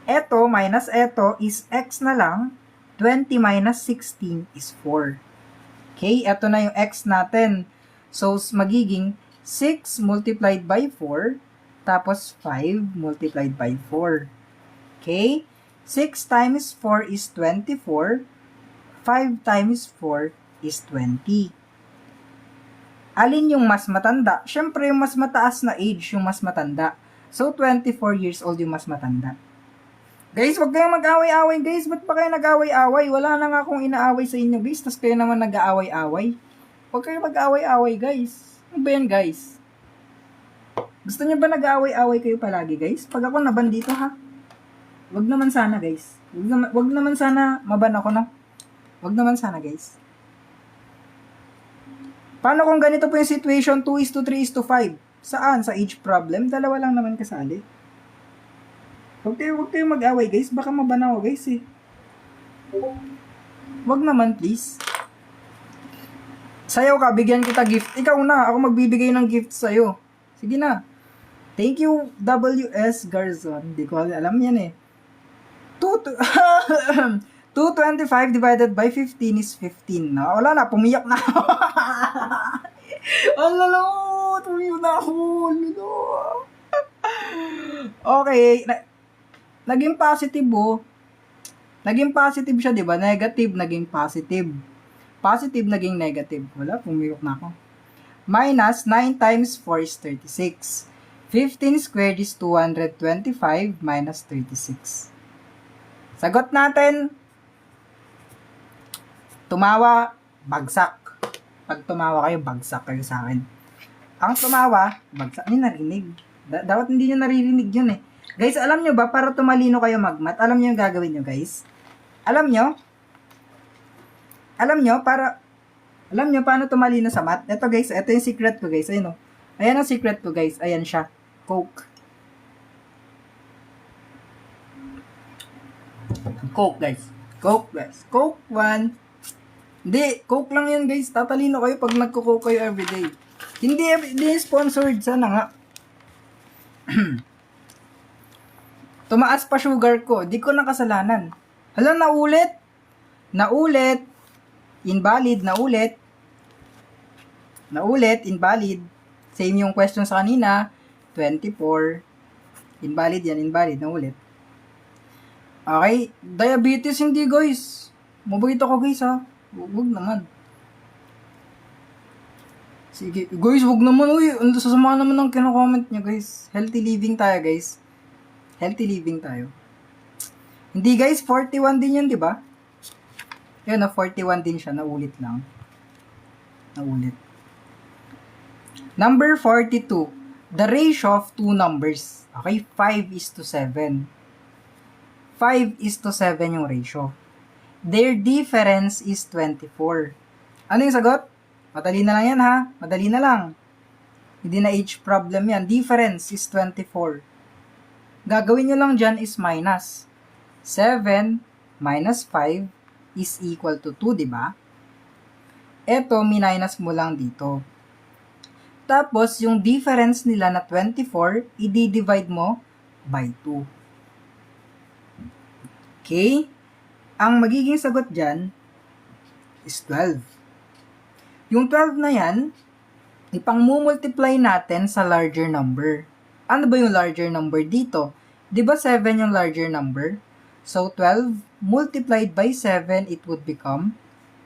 Eto minus eto is x na lang. 20 minus 16 is 4. Okay? Eto na yung x natin. So, magiging 6 multiplied by 4, tapos 5 multiplied by 4. Okay? 6 times 4 is 24. 5 times 4 is 20. Alin yung mas matanda? Siyempre, yung mas mataas na age yung mas matanda. So, 24 years old yung mas matanda. Guys, wag kayong mag-away-away, guys. Ba't pa kayo nag-away-away? Wala na nga akong inaaway sa inyo, guys. Tas kayo naman nag-aaway-away. Wag kayong mag-away-away, guys. Ano ba yan, guys? Gusto niyo ba nag-aaway-away kayo palagi, guys? Pag ako naban dito, ha? Wag naman sana, guys. Wag naman sana maban ako, no? Wag naman sana, guys. Paano kung ganito po yung situation, 2:3:5? Saan? Sa age problem? Dalawa lang naman kasali. Huwag kayo mag-away, guys. Baka mabanaw, guys, eh. Huwag naman, please. Sayaw ka, bigyan kita gift. Ikaw na, ako magbibigay ng gift sa'yo. Sige na. Thank you, WS Garzon. Hindi ko alam yan, eh. 225 divided by 15 is 15. Na, wala na, pumiyak na. Alala, tumiyak na ako. Okay, naging positive, oh. Naging positive siya, di ba? Negative, naging positive. Positive, naging negative. Wala, pumiyok na ako. Minus 9 times 4 is 36. 15 squared is 225 minus 36. Sagot natin. Tumawa, bagsak. Pag tumawa kayo, bagsak kayo sa akin. Ang tumawa, bagsak. Hindi narinig. Dapat hindi nyo naririnig yun, eh. Guys, alam nyo ba, para tumalino kayo magmat, alam nyo yung gagawin nyo, guys? Alam nyo, paano tumalino sa math? Ito, guys, ito yung secret ko, guys. Ayun, oh. Ayan ang secret ko, guys. Ayan siya. Coke. Coke, guys. Coke, guys. Coke 1. Hindi, Coke lang yan, guys. Tatalino kayo pag nagko-Coke kayo everyday. Hindi sponsored. Sana nga. Tumaas pa sugar ko. Di ko nakasalanan. Hala, naulit. Naulit. Invalid. Naulit. Naulit. Invalid. Same yung question sa kanina. 24. Invalid yan. Invalid. Naulit. Okay. Diabetes hindi, guys. Mabait ako, guys, ha. Huwag naman. Sige. Guys, huwag naman. Uy, sasama naman ng kino-comment nyo, guys. Healthy living tayo, guys. Healthy living tayo. Hindi, guys. 41 din yun, di ba? Yun, 41 din siya. Naulit lang. Naulit. Number 42. The ratio of two numbers. Okay, 5:7. 5:7 yung ratio. Their difference is 24. Ano yung sagot? Madali na lang yan, ha? Madali na lang. Hindi na age problem yan. Difference is 24. Gagawin nyo lang dyan is minus. 7 minus 5 is equal to 2, di ba? Eto, minus mo lang dito. Tapos, yung difference nila na 24, i-divide mo by 2. Okay? Ang magiging sagot dyan is 12. Yung 12 na yan, ipang-multiply natin sa larger number. Ano ba yung larger number dito? Di ba 7 yung larger number? So, 12 multiplied by 7, it would become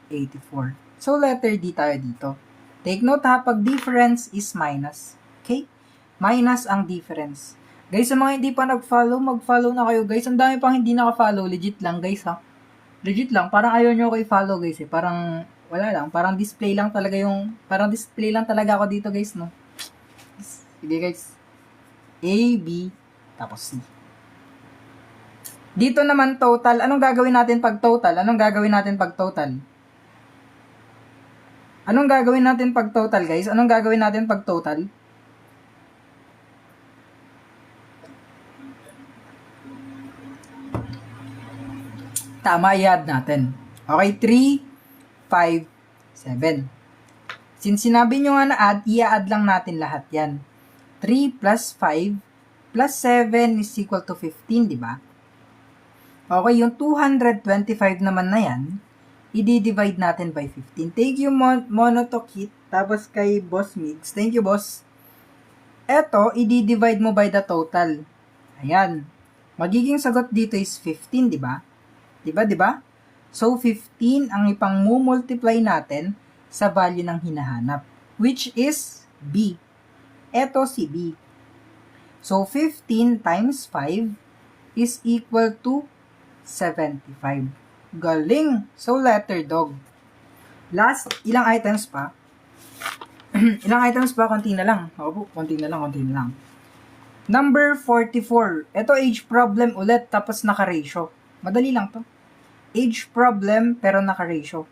84. So, letter D tayo dito. Take note, ha, pag difference is minus. Okay? Minus ang difference. Guys, sa mga hindi pa nag-follow, mag-follow na kayo, guys. Ang dami pang hindi naka-follow. Legit lang, guys, ha. Legit lang. Parang ayaw nyo ako i-follow, guys, eh. Parang, wala lang. Parang display lang talaga ako dito, guys, no? Sige, guys. A, B, tapos C. Dito naman total. Anong gagawin natin pag total? Anong gagawin natin pag total, guys? Anong gagawin natin pag total? Tama, i-add natin. Okay, 3, 5, 7. Since sinabi nyo nga na add, i-add lang natin lahat yan. 3 plus 5 plus 7 is equal to 15, di ba? Okay, yung 225 naman na yan, i-divide natin by 15. Thank you, Monotokit. Tapos kay Boss Migs. Thank you, boss. Eto, i-divide mo by the total. Ayan. Magiging sagot dito is 15, di ba? Di ba? So, 15 ang ipang-multiply natin sa value ng hinahanap, which is B. Eto si B. So, 15 times 5 is equal to 75. Galing! So, letter dog. Last, ilang items pa? Ilang items pa? Konti na lang. Ako po, konti na lang. Number 44. Ito, age problem ulit, tapos naka-ratio. Madali lang to. Age problem, pero naka-ratio.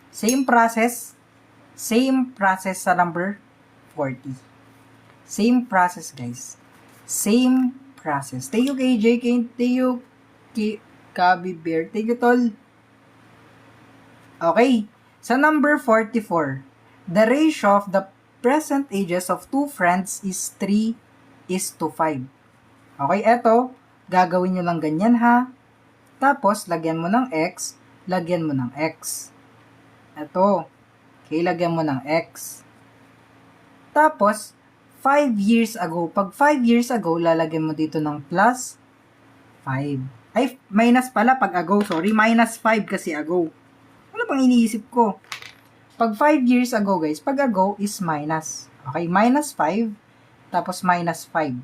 Same process sa number 40. Same process, guys. Same process. Thank you, KJ. Thank you, Kabi Bear. Thank you, Tol. Okay. Sa number 44, the ratio of the present ages of two friends is 3:5. Okay, eto, gagawin nyo lang ganyan ha. Tapos, lagyan mo ng x, lagyan mo ng x. Eto, okay, lagyan mo ng x. Tapos, 5 years ago, pag 5 years ago, lalagyan mo dito ng plus 5. Ay, minus pala pag ago, sorry, minus 5 kasi ago. Ano bang iniisip ko? Pag 5 years ago, guys, pag ago is minus. Okay, minus 5, tapos minus 5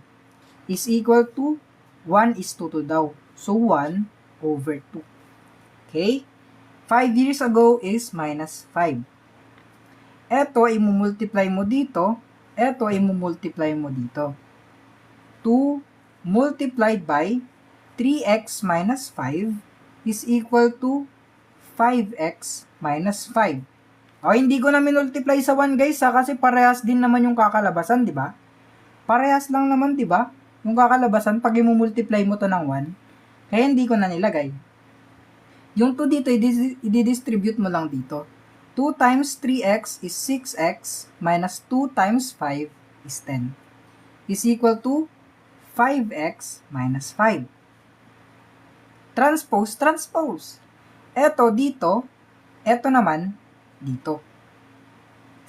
is equal to 1:2 daw. So, 1/2. Okay? 5 years ago is minus 5. Eto, imumultiply mo dito. Eto, imumultiply mo dito. 2 multiplied by 3x minus 5 is equal to 5x minus 5. O, hindi ko na minultiply sa 1, guys, ha, kasi parehas din naman yung kakalabasan, di ba? Parehas lang naman, di ba? Yung kakalabasan, pag imumultiply mo to ng 1, kaya hindi ko na nilagay. Yung 2 dito, i-distribute mo lang dito. 2 times 3x is 6x minus 2 times 5 is 10. Is equal to 5x minus 5. Transpose. Eto dito, eto naman dito.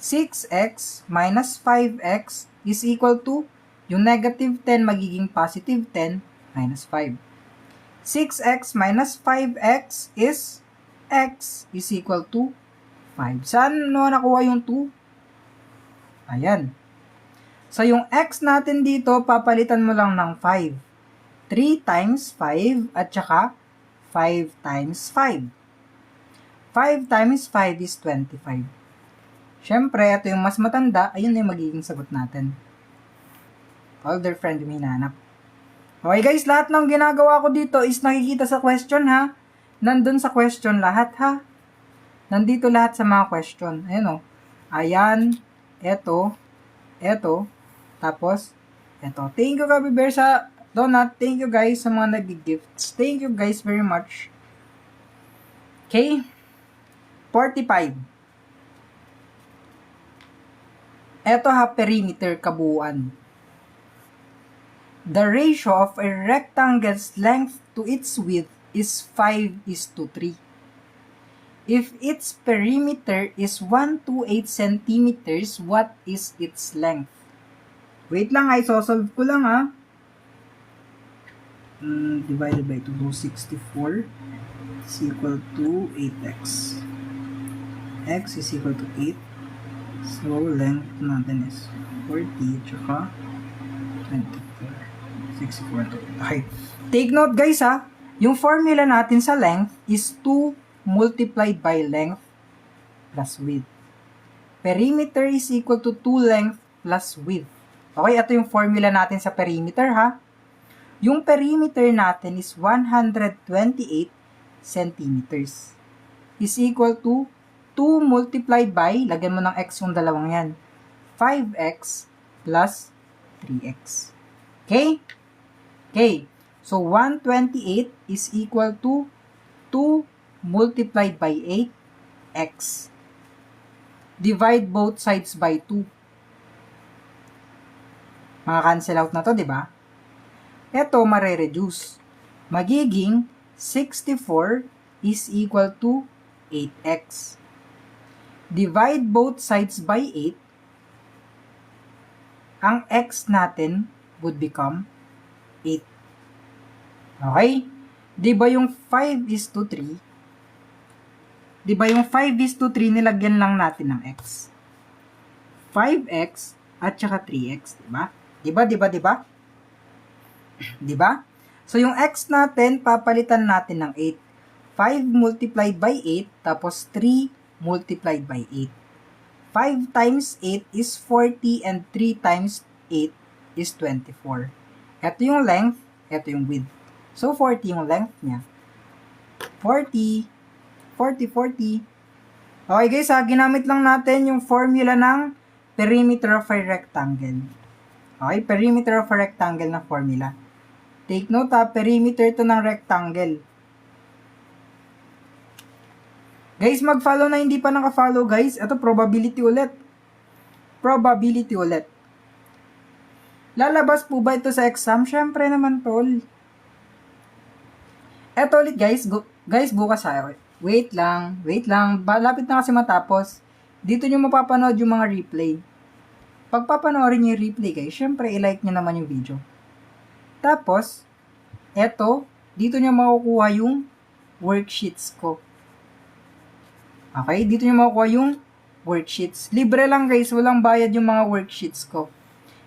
6x minus 5x is equal to, yung negative 10 magiging positive 10 minus 5. 6x minus 5x is x is equal to 5. Saan nakuha yung 2? Ayan. So, yung x natin dito, papalitan mo lang ng 5. 3 times 5 at saka 5 times 5. 5 times 5 is 25. Siyempre, ito yung mas matanda, ayun na yung magiging sagot natin. Older friend yung hinanap. Okay guys, lahat ng ginagawa ko dito is nakikita sa question ha. Nandun sa question lahat ha. Nandito lahat sa mga question. Ayan o. Ayan. Eto. Tapos, eto. Thank you, Kabi Bear, sa donut. Thank you guys sa mga nag-gifts. Thank you guys very much. Okay. 45. Eto ha, perimeter, kabuuan. The ratio of a rectangle's length to its width is 5:3. If its perimeter is 128 centimeters, what is its length? Wait lang, isosolve ko lang ha. Divided by 264 is equal to 8x. X is equal to 8. So, length natin is 40, tsaka 24. 64 to. Okay. Take note guys ha, yung formula natin sa length is 2 multiplied by length plus width. Perimeter is equal to 2 length plus width. Okay, ito yung formula natin sa perimeter ha. Yung perimeter natin is 128 centimeters. Is equal to 2 multiplied by, lagyan mo ng x yung dalawang yan, 5x plus 3x. Okay? Okay. So, 128 is equal to 2 multiplied by 8x. Divide both sides by 2. Maka-cancel out na to, di ba? Ito, mare-reduce. Magiging 64 is equal to 8x. Divide both sides by 8. Ang x natin would become 8. Okay? Di ba yung 5:3? Di ba yung 5:3 nilagyan lang natin ng x? 5x at saka 3x, di ba? Di ba? So, yung x natin, papalitan natin ng 8. 5 multiplied by 8, tapos 3 multiplied by 8. 5 times 8 is 40 and 3 times 8 is 24. Ito yung length, ito yung width. So, 40 yung length niya. 40. Okay guys, ginamit lang natin yung formula ng perimeter of a rectangle. Okay, perimeter of a rectangle na formula. Take note perimeter to ng rectangle. Guys, mag-follow na hindi pa naka-follow guys. Ito, probability ulit. Probability ulit. Lalabas po ba ito sa exam? Syempre naman, tol. Ito ulit guys. Guys, bukas tayo. Wait lang. Lapit na kasi matapos. Dito nyo mapapanood yung mga replay. Pag papanoorin nyo yung replay guys, syempre i-like nyo naman yung video. Tapos, eto, dito nyo makukuha yung worksheets ko. Okay, dito nyo makukuha yung worksheets. Libre lang guys, walang bayad yung mga worksheets ko.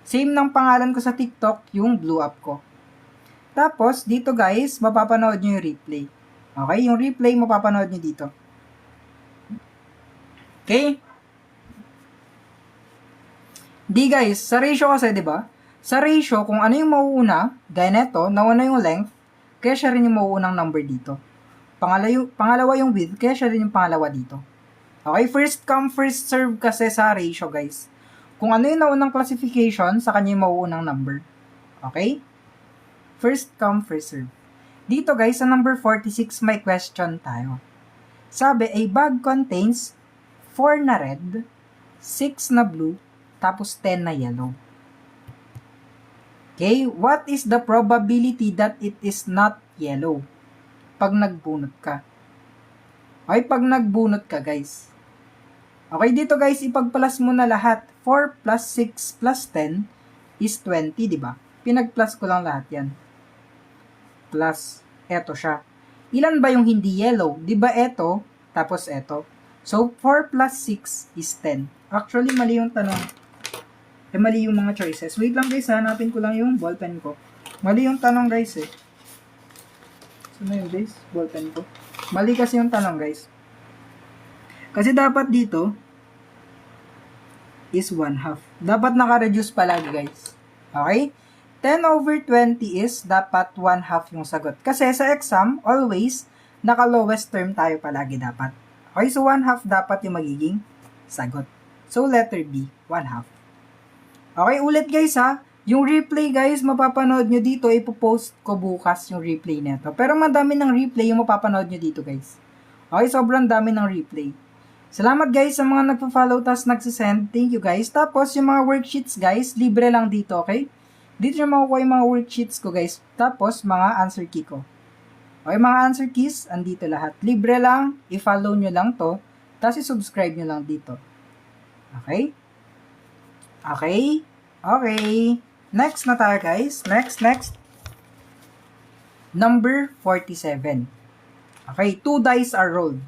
Same ng pangalan ko sa TikTok, yung Blue Up ko. Tapos, dito guys, mapapanood nyo yung replay. Okay, yung replay mapapanood nyo dito. Okay? Di guys, sa ratio kasi, di ba? Sa ratio, kung ano yung mauuna, gaya neto, nauna yung length, kaya siya rin yung mauunang number dito. Pangalawa yung width, kaya siya rin yung pangalawa dito. Okay, first come, first serve kasi sa ratio, guys. Kung ano yung naunang classification, sa kanya yung mauunang number. Okay? First come, first serve. Dito, guys, sa number 46, may question tayo. Sabi, a bag contains 4 na red, 6 na blue, tapos 10 na yellow. Okay, what is the probability that it is not yellow? Pag nagbunot ka. Okay, pag nagbunot ka, guys. Okay, dito guys, ipag-plus mo na lahat. 4 plus 6 plus 10 is 20, di ba? Pinag-plus ko lang lahat yan. Plus, eto siya. Ilan ba yung hindi yellow? Di ba eto, tapos eto. So, 4 plus 6 is 10. Actually, mali yung tanong. Mali yung mga choices. Wait lang guys, hanapin ko lang yung ballpen ko. Mali yung tanong guys eh. Ano yun guys? Ballpen ko. Mali kasi yung tanong guys. Kasi dapat dito is 1/2. Dapat naka-reduce palagi guys. Okay? 10 over 20 is dapat 1/2 yung sagot. Kasi sa exam, always, naka-lowest term tayo palagi dapat. Okay? So 1/2 dapat yung magiging sagot. So letter B, 1/2. Okay, ulit guys ha. Yung replay guys, mapapanood nyo dito, ipopost ko bukas yung replay neto. Pero madami ng replay yung mapapanood nyo dito guys. Okay, sobrang dami ng replay. Salamat guys sa mga nagpa-follow tas nagsisend. Thank you guys. Tapos yung mga worksheets guys, libre lang dito, okay? Dito nyo makukuha yung mga worksheets ko guys. Tapos mga answer key ko. Okay, mga answer keys, andito lahat. Libre lang, i-follow nyo lang to. Tapos i-subscribe nyo lang dito. Okay? Okay? Okay. Next na tayo guys. Next. Number 47. Okay, 2 dice are rolled.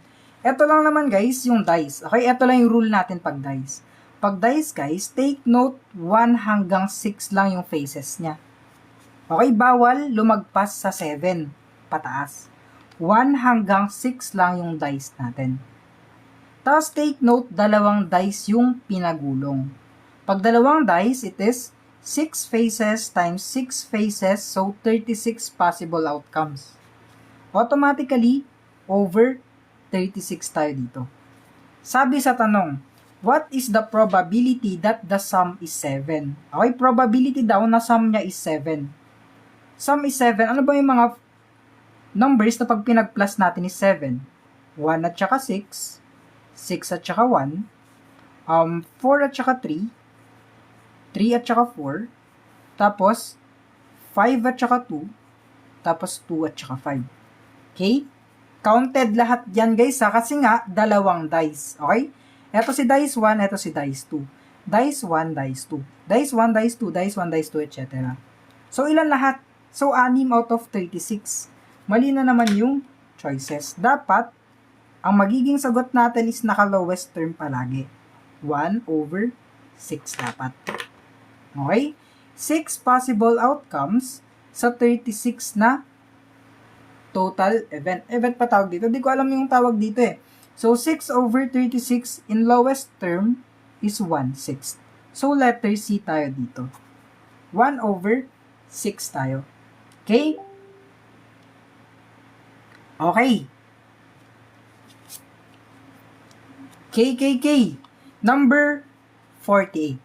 Ito lang naman guys, yung dice. Okay, ito lang yung rule natin pag dice. Pag dice guys, take note 1 hanggang 6 lang yung faces niya. Okay, bawal lumagpas sa 7 pataas. 1 hanggang 6 lang yung dice natin. Tapos take note, 2 dice yung pinagulong. Pag 2 dice, it is 6 faces times 6 faces, so 36 possible outcomes. Automatically, over 36 tayo dito. Sabi sa tanong, what is the probability that the sum is 7? Okay, probability daw na sum niya is 7. Sum is 7. Ano ba yung mga numbers na pag pinag-plus natin is 7? 1 at saka 6, 6 at saka 1, 4 at saka 3, 3 at saka 4, tapos 5 at saka 2, tapos 2 at saka 5. Okay? Counted lahat yan guys ha, kasi nga 2 dice. Okay? Ito si dice 1, ito si dice 2. Dice 1, dice 2. Dice 1, dice 2, dice 1, dice 2, etc. So ilan lahat? So 6 out of 36. Mali na naman yung choices. Dapat, ang magiging sagot natin is naka-lowest term palagi. 1 over 6 dapat. Okay? 6 possible outcomes. sa 36 na total event. Event pa tawag dito. Hindi ko alam yung tawag dito eh. So, 6 over 36 in lowest term is 1/6. So, letter C tayo dito. 1 over 6 tayo. Okay? Okay. KKK. Number 48.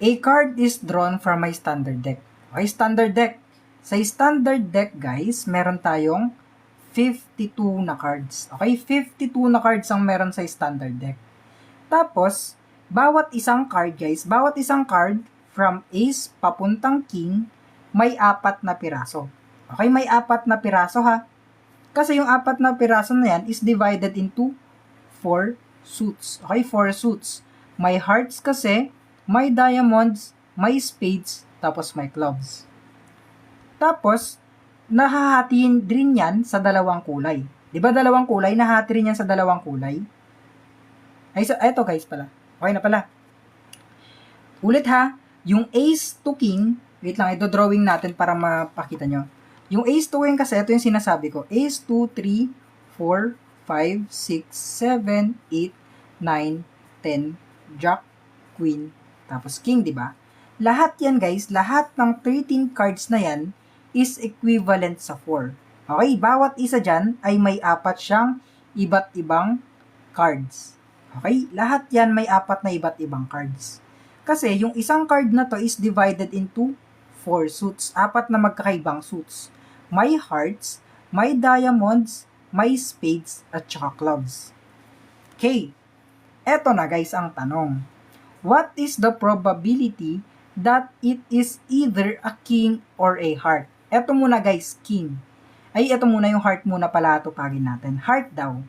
A card is drawn from my standard deck. Okay, standard deck. Sa standard deck, guys, meron tayong 52 na cards. Okay, 52 na cards ang meron sa standard deck. Tapos, bawat isang card, guys, bawat isang card from ace papuntang king, may 4 na piraso. Okay, may 4 na piraso ha. Kasi yung 4 na piraso na yan is divided into 4 suits. Okay, 4 suits. May hearts kasi, may diamonds, may spades, tapos may clubs. Tapos, nahahatiin rin yan sa dalawang kulay. Di ba dalawang kulay? Nahati rin yan sa dalawang kulay. Ay, so, eto guys pala. Okay na pala. Ulit ha, yung ace to king, wait lang, ito-drawing natin para mapakita nyo. Yung ace to king kasi, ito yung sinasabi ko. Ace 2, 3, 4, 5, 6, 7, 8, 9, 10, jack, queen, tapos king, di ba? Lahat yan guys, lahat ng 13 cards na yan is equivalent sa 4. Okay, bawat isa dyan ay may 4 siyang iba't ibang cards. Okay, lahat yan may 4 na iba't ibang cards. Kasi yung isang card na to is divided into 4 suits, 4 na magkakaibang suits. May hearts, may diamonds, may spades, at saka clubs. Okay, eto na guys ang tanong. What is the probability that it is either a king or a heart? Eto muna guys, king. Ay, eto muna yung heart muna pala tupagin natin. Heart daw.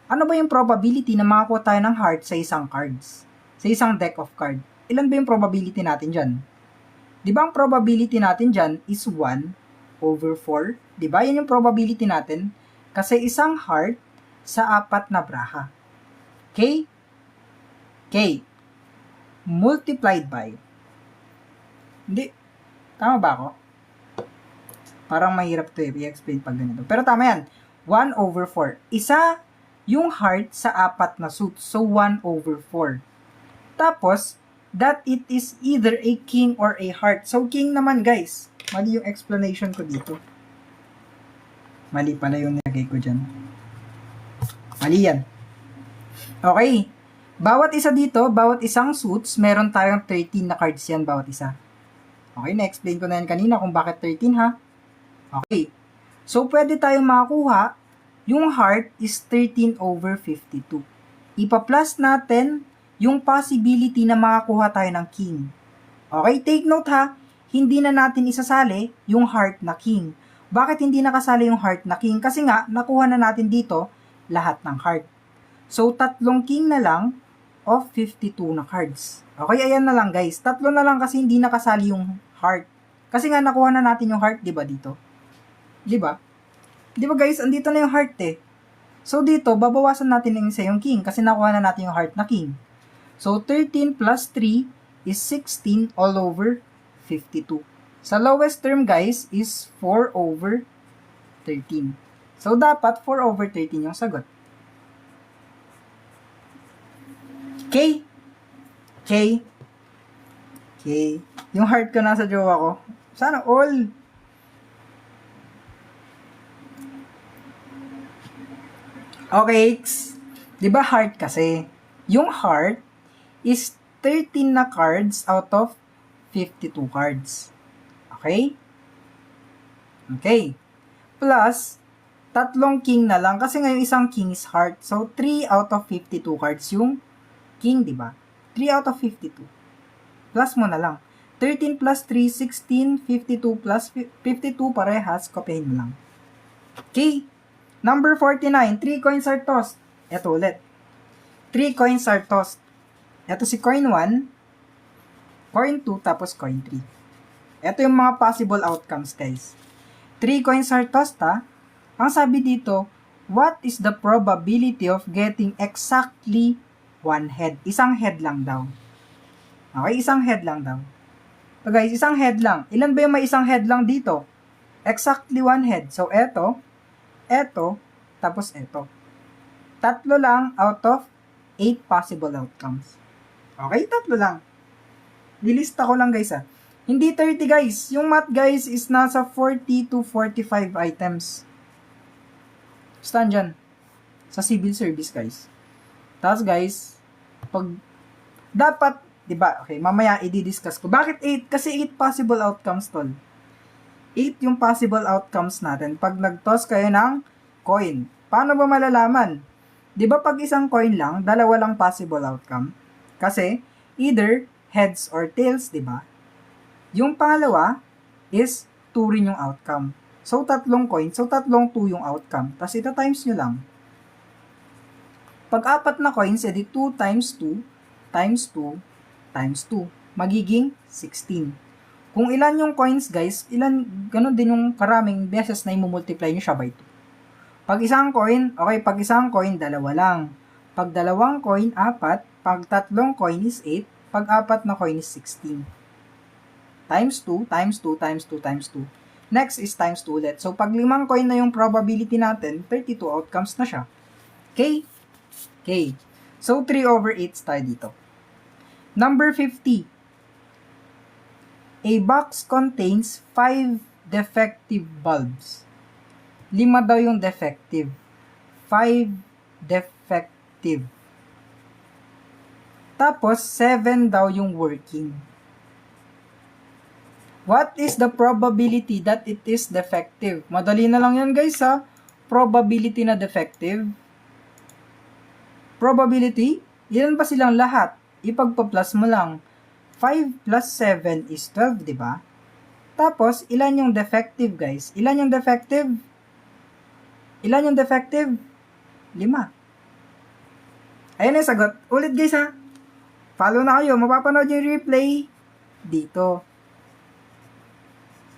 Ano ba yung probability na makakuha tayo ng heart sa isang cards? Sa isang deck of card? Ilan ba yung probability natin dyan? Di ba ang probability natin dyan is 1 over 4? Di ba? Yan yung probability natin. Kasi isang heart sa 4 na braha. Okay? Okay. Multiplied by. Hindi. Tama ba ako? Parang mahirap to i-explain pag ganito. Pero tama yan. 1 over 4. Isa yung heart sa 4 na suits. So, 1 over 4. Tapos, that it is either a king or a heart. So, king naman guys. Mali yung explanation ko dito. Mali pala yung nilagay ko dyan. Mali yan. Okay. Bawat isa dito, bawat isang suits, meron tayong 13 na cards yan bawat isa. Okay, na-explain ko na yan kanina kung bakit 13 ha. Okay. So, pwede tayong makakuha, yung heart is 13 over 52. Ipa-plus natin yung possibility na makakuha tayo ng king. Okay, take note ha, hindi na natin isasali yung heart na king. Bakit hindi nakasali yung heart na king? Kasi nga, nakuha na natin dito lahat ng heart. So, 3 king na lang of 52 na cards. Okay, ayan na lang guys. 3 na lang kasi hindi nakasali yung heart. Kasi nga, nakuha na natin yung heart, di ba dito? Di ba? Di ba guys, andito na yung heart eh. So, dito, babawasan natin yung isa yung king kasi nakuha na natin yung heart na king. So, 13 plus 3 is 16 all over 52. Sa lowest term guys is 4 over 13. So, dapat 4 over 13 yung sagot. Okay? Okay? Okay. Yung heart ko nasa jowa ko. Sana all. Okay. Diba heart kasi? Yung heart is 13 na cards out of 52 cards. Okay? Okay. Plus, 3 king na lang. Kasi ngayon isang king is heart. So, 3 out of 52 cards yung king, diba? 3 out of 52. Plus mo na lang. 13 plus 3, 16. 52 plus 52 parehas. Kopyahin mo lang. Okay. Number 49. 3 coins are tossed. Ito ulit. 3 coins are tossed. Ito si coin 1, coin 2, tapos coin 3. Ito yung mga possible outcomes, guys. 3 coins are tossed, ha? Ang sabi dito, what is the probability of getting exactly one head? Isang head lang daw. Okay, isang head lang daw. So guys, isang head lang. Ilan ba yung may isang head lang dito? Exactly one head. So, eto, tapos eto. Tatlo lang out of 8 possible outcomes. Okay, tatlo lang. Nilista ko lang guys Hindi 30 guys. Yung math guys is nasa 40 to 45 items. Stand dyan. Sa civil service guys. Tapos guys, pag dapat, diba, okay, mamaya i-discuss ko. Bakit 8? Kasi 8 possible outcomes tol. 8 yung possible outcomes natin pag nag-toss kayo ng coin. Paano ba malalaman? Diba pag isang coin lang, dalawa lang possible outcome? Kasi, either heads or tails, diba? Yung pangalawa is 2 rin yung outcome. So, tatlong coin. So, tatlong 2 yung outcome. Tapos, ito times nyo lang. Pag 4 na coins, edi 2 times 2 times 2 times 2. Magiging 16. Kung ilan yung coins, guys, ganun din yung karaming beses na i-multiply nyo siya by 2. Pag isang coin, okay, pag isang coin, dalawa lang. Pag dalawang coin, 4. Pag tatlong coin is 8. Pag 4 na coin is 16. Times 2, times 2, times 2, times 2. Next is times 2 ulit. So, pag 5 coin na yung probability natin, 32 outcomes na siya. Okay? Okay. So, 3 over 8 tayo dito. Number 50. A box contains 5 defective bulbs. 5 daw yung defective. 5 defective. Tapos, 7 daw yung working. What is the probability that it is defective? Madali na lang yan guys Probability na defective. Probability, ilan ba silang lahat? Ipagpa-plus mo lang. 5 plus 7 is 12, di ba? Tapos, ilan yung defective guys? Ilan yung defective? Ilan yung defective? 5. Ayan yung sagot. Ulit guys Follow na kayo. Mapapanood yung replay dito.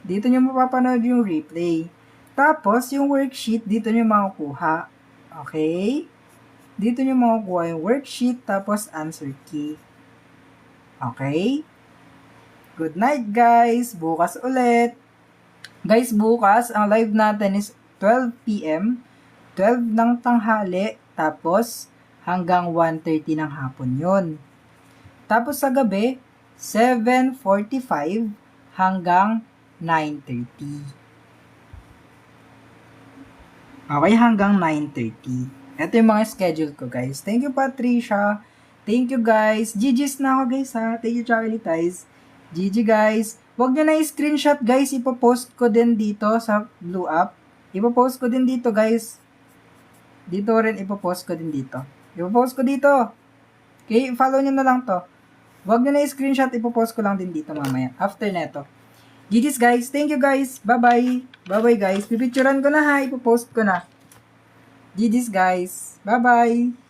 Dito nyo mapapanood yung replay. Tapos, yung worksheet, dito nyo makukuha. Okay? Dito nyo makukuha yung worksheet, tapos answer key. Okay? Good night, guys. Bukas ulit. Guys, bukas, ang live natin is 12 p.m. 12 ng tanghali, tapos hanggang 1:30 ng hapon yun. Tapos sa gabi, 7:45 hanggang 9:30. Okay, hanggang 9:30. Ito yung mga schedule ko, guys. Thank you, Patricia. Thank you, guys. GG's na ako, guys, Thank you, Charlie Ties. GG, guys. Huwag nyo na i-screenshot, guys. Ipopost ko din dito sa Blue App. Ipopost ko din dito, guys. Dito rin, ipopost ko din dito. Ipopost ko dito. Okay, follow nyo na lang to. Huwag nyo na i-screenshot. Ipopost ko lang din dito mamaya. After neto. GG's, guys. Thank you, guys. Bye-bye. Bye-bye, guys. Pipicturean ko na Ipopost ko na. GG's, guys. Bye-bye.